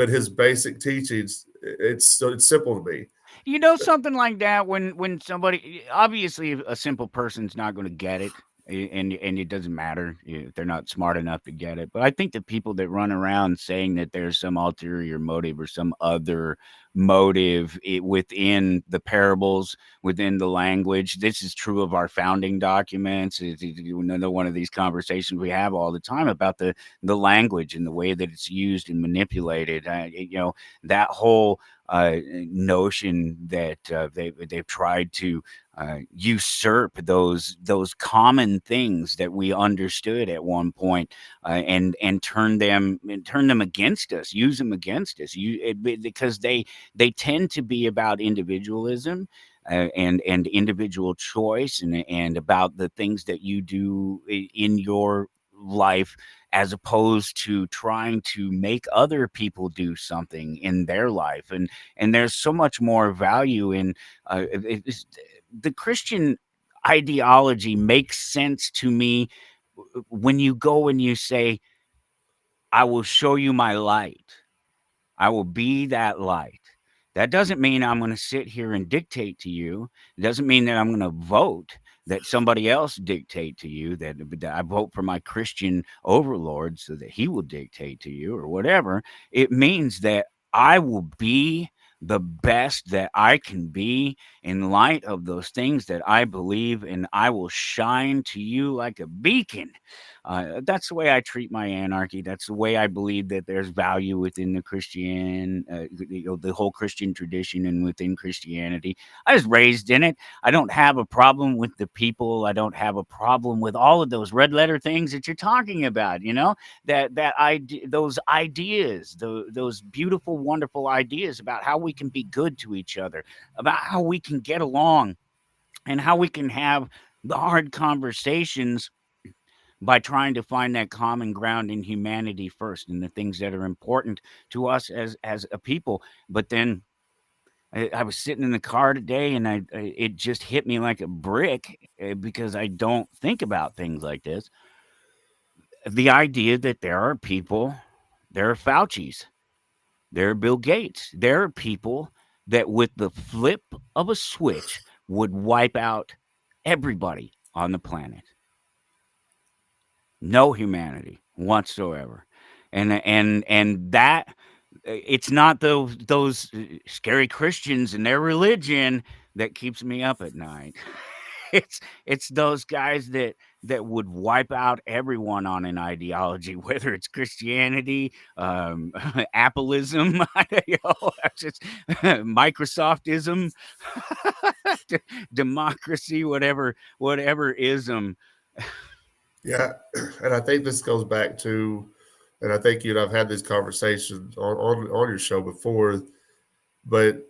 his basic teachings, it's simple to me. You know, something like that, when somebody, obviously a simple person's not going to get it, and it doesn't matter if they're not smart enough to get it. But I think the people that run around saying that there's some ulterior motive or some other motive within the parables, within the language, this is true of our founding documents. It's another one of these conversations we have all the time about the language and the way that it's used and manipulated. That whole notion that they've tried to usurp those common things that we understood at one point, and turn them against us, use them against us, because they tend to be about individualism, and individual choice, and about the things that you do in your life, as opposed to trying to make other people do something in their life. And there's so much more value in the Christian ideology. Makes sense to me when you go and you say, I will show you my light, I will be that light. That doesn't mean I'm going to sit here and dictate to you. It doesn't mean that I'm going to vote that somebody else dictate to you, that I vote for my Christian overlord so that he will dictate to you or whatever. It means that I will be the best that I can be in light of those things that I believe, and I will shine to you like a beacon. That's the way I treat my anarchy. That's the way I believe that there's value within the the whole Christian tradition, and within Christianity. I was raised in it. I don't have a problem with the people. I don't have a problem with all of those red letter things that you're talking about. Those ideas, those beautiful, wonderful ideas about how we can be good to each other, about how we can get along, and how we can have the hard conversations by trying to find that common ground in humanity first, and the things that are important to us as a people. But then I was sitting in the car today, and it just hit me like a brick, because I don't think about things like this. The idea that there are people, there are Fauci's, there are Bill Gates, there are people that with the flip of a switch would wipe out everybody on the planet. No humanity whatsoever. And that, it's not those scary Christians and their religion that keeps me up at night. It's those guys that would wipe out everyone on an ideology, whether it's Christianity, Appleism, just Microsoftism, democracy, whatever ism. Yeah, and I think this goes back to, and I think I've had this conversation on your show before, but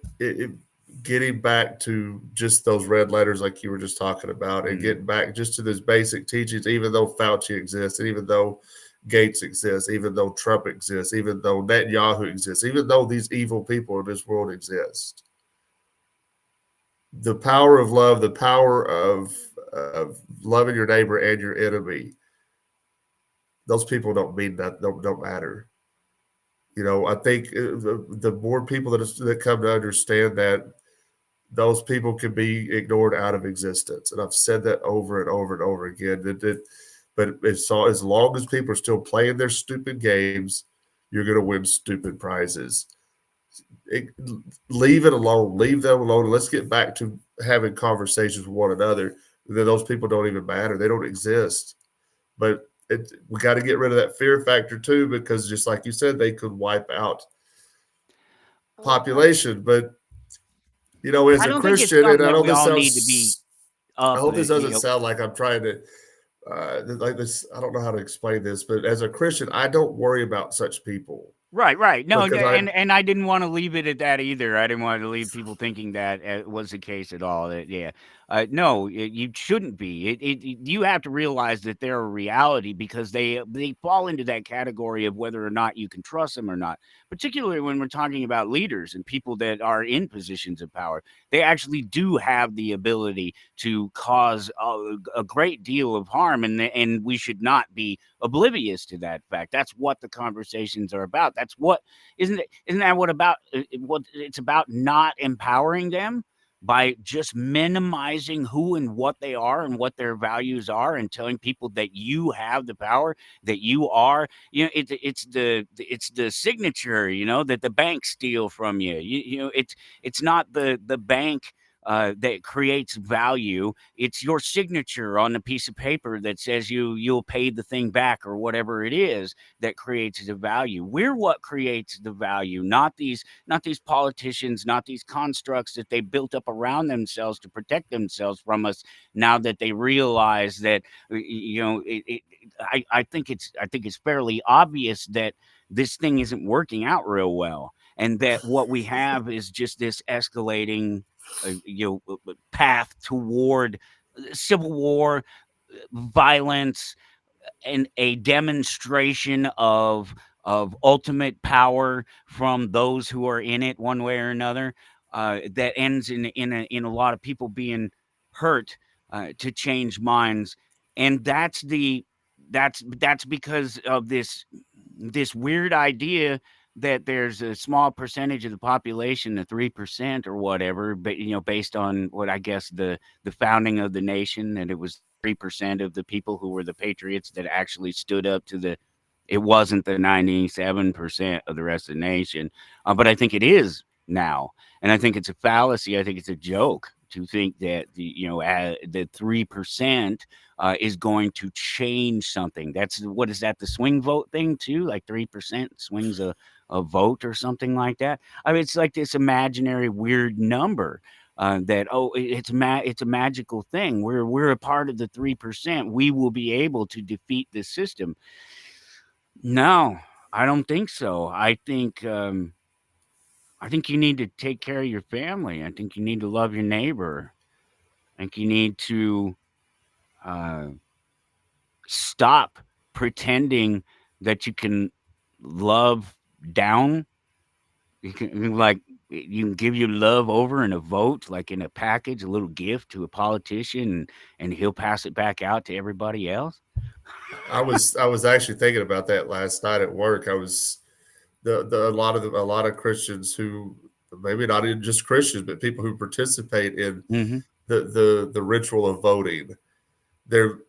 getting back to just those red letters like you were just talking about, and getting back just to those basic teachings, even though Fauci exists, and even though Gates exists, even though Trump exists, even though Netanyahu exists, even though these evil people in this world exist, the power of love, the power of loving your neighbor and your enemy, those people don't mean that, don't matter. I think the more people that come to understand that those people can be ignored out of existence, and I've said that over and over and over again. But as long as people are still playing their stupid games, you're going to win stupid prizes. Leave it alone. Leave them alone. Let's get back to having conversations with one another. Then those people don't even matter. They don't exist. But we got to get rid of that fear factor too, because just like you said, they could wipe out population. But as a Christian, and I know this sounds, I hope this doesn't sound like I'm trying to like this. I don't know how to explain this, but as a Christian, I don't worry about such people. Right. No, Because and I didn't want to leave it at that either. I didn't want to leave people thinking that was the case at all. No, you shouldn't be. You have to realize that they're a reality because they fall into that category of whether or not you can trust them or not. Particularly when we're talking about leaders and people that are in positions of power, they actually do have the ability to cause a great deal of harm, and we should not be oblivious to that fact. That's what the conversations are about. That's what isn't that what it's about, not empowering them by just minimizing who and what they are and what their values are, and telling people that you have the power, that you are, it's the signature, that the banks steal from you. It's not the bank that creates value. It's your signature on a piece of paper that says you'll pay the thing back, or whatever it is that creates the value. We're what creates the value, not these politicians, not these constructs that they built up around themselves to protect themselves from us. Now that they realize that, I think it's fairly obvious that this thing isn't working out real well, and that what we have is just this escalating path toward civil war, violence, and a demonstration of ultimate power from those who are in it one way or another, that ends in a lot of people being hurt to change minds. And that's because of this weird idea that there's a small percentage of the population, the 3% or whatever, but based on what I guess the founding of the nation, that it was 3% of the people who were the patriots that actually stood up to it wasn't the 97% of the rest of the nation. But I think it is now. And I think it's a fallacy. I think it's a joke to think that the 3% is going to change something. What is that? The swing vote thing too? Like 3% swings a vote or something like that. I mean, it's like this imaginary weird number. That it's a magical thing. We're a part of the 3%. We will be able to defeat this system. No, I don't think so. I think you need to take care of your family. I think you need to love your neighbor. I think you need to stop pretending that you can love down. You can give your love over in a vote, like in a package, a little gift to a politician, and he'll pass it back out to everybody else. I was actually thinking about that last night at work. I was a lot of Christians who, maybe not even just Christians, but people who participate in Mm-hmm. the ritual of voting. They're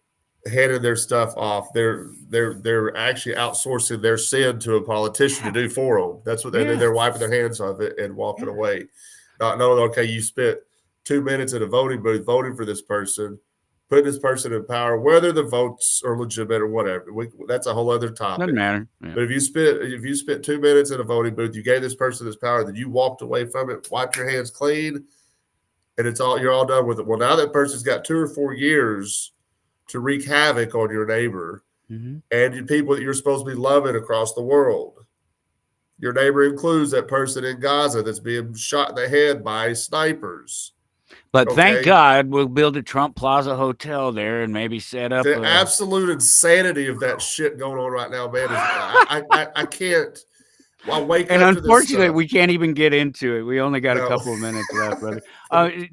handing their stuff off. They're actually outsourcing their sin to a politician to do for them. That's what they're wiping their hands of it and walking away. Not knowing, okay, you spent 2 minutes at a voting booth voting for this person, putting this person in power, whether the votes are legitimate or whatever. That's a whole other topic. Doesn't matter. Yeah. But if you spent 2 minutes at a voting booth, you gave this person this power, then you walked away from it, wiped your hands clean, and you're all done with it. Well, now that person's got 2 or 4 years to wreak havoc on your neighbor and the people that you're supposed to be loving across the world. Your neighbor includes that person in Gaza that's being shot in the head by snipers. But thank God we'll build a Trump Plaza hotel there and maybe set up the absolute insanity of that shit going on right now, man. I can't. I wake and up unfortunately, to this we can't even get into it. We only got a couple of minutes left, brother.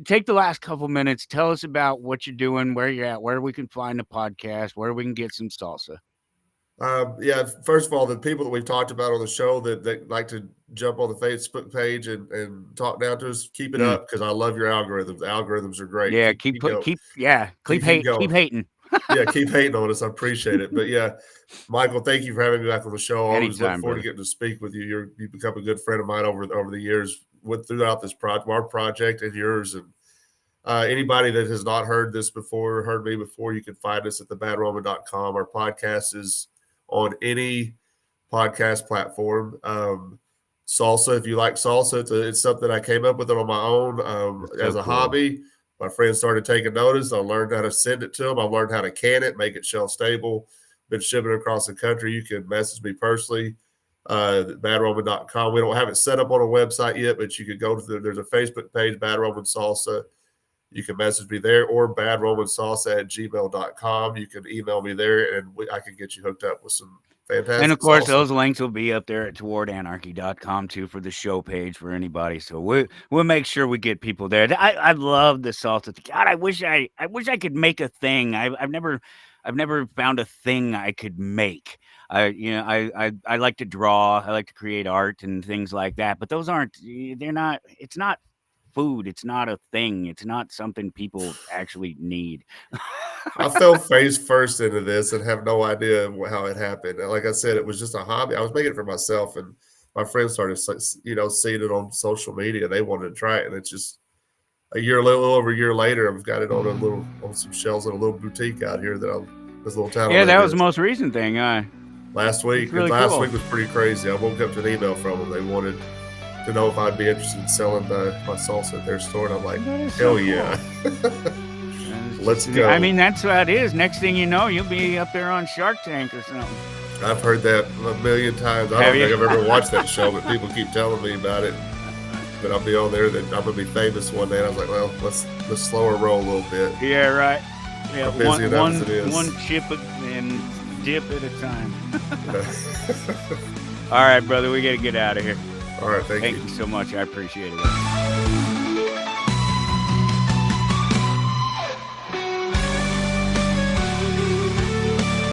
Take the last couple minutes. Tell us about what you're doing, where you're at, where we can find the podcast, where we can get some salsa. First of all, the people that we've talked about on the show that like to jump on the Facebook page and talk down to us, keep it up, because I love your algorithms. The algorithms are great. Yeah, keep hating. Yeah, keep hating on us. I appreciate it. But yeah, Michael, thank you for having me back on the show. I always look forward to getting to speak with you. You've become a good friend of mine over the years throughout this our project and yours. And anybody that has not heard me before, you can find us at thebadroman.com. Our podcast is on any podcast platform. Salsa, if you like salsa, it's something I came up with it on my own as a hobby. My friends started taking notice. I learned how to send it to them. I learned how to can it, make it shelf stable. Been shipping it across the country. You can message me personally. badroman.com. We don't have it set up on a website yet, but you could go to there's a Facebook page, Bad Roman Salsa. You can message me there, or badromansalsa@gmail.com. You can email me there, and I can get you hooked up with some fantastic And of course, salsa. those links will be up there at towardanarchy.com too for the show page for anybody. So we'll make sure we get people there. I love the salsa. God, I wish I could make a thing. I've never found a thing I could make. I like to draw. I like to create art and things like that. But those they're not. It's not food. It's not a thing. It's not something people actually need. I fell face first into this and have no idea how it happened. And like I said, it was just a hobby. I was making it for myself, and my friends started, seeing it on social media. They wanted to try it, and it's just a little over a year later, I've got it on some shelves in a little boutique out here this little town. Yeah, that was the most recent thing. Last week. Really last cool. week was pretty crazy. I woke up to an email from them. They wanted to know if I'd be interested in selling my salsa at their store, and I'm like, hell yeah. Let's go. I mean, that's what it is. Next thing you know, you'll be up there on Shark Tank or something. I've heard that a million times. I don't think I've ever watched that show, but people keep telling me about it. That I'll be on there, that I'm gonna be famous one day. And I was like, well, let's slow her roll a little bit. Yeah, right. Yeah, I'm busy enough as it is. One chip and dip at a time. All right, brother, we got to get out of here. All right, thank you. Thank you so much. I appreciate it.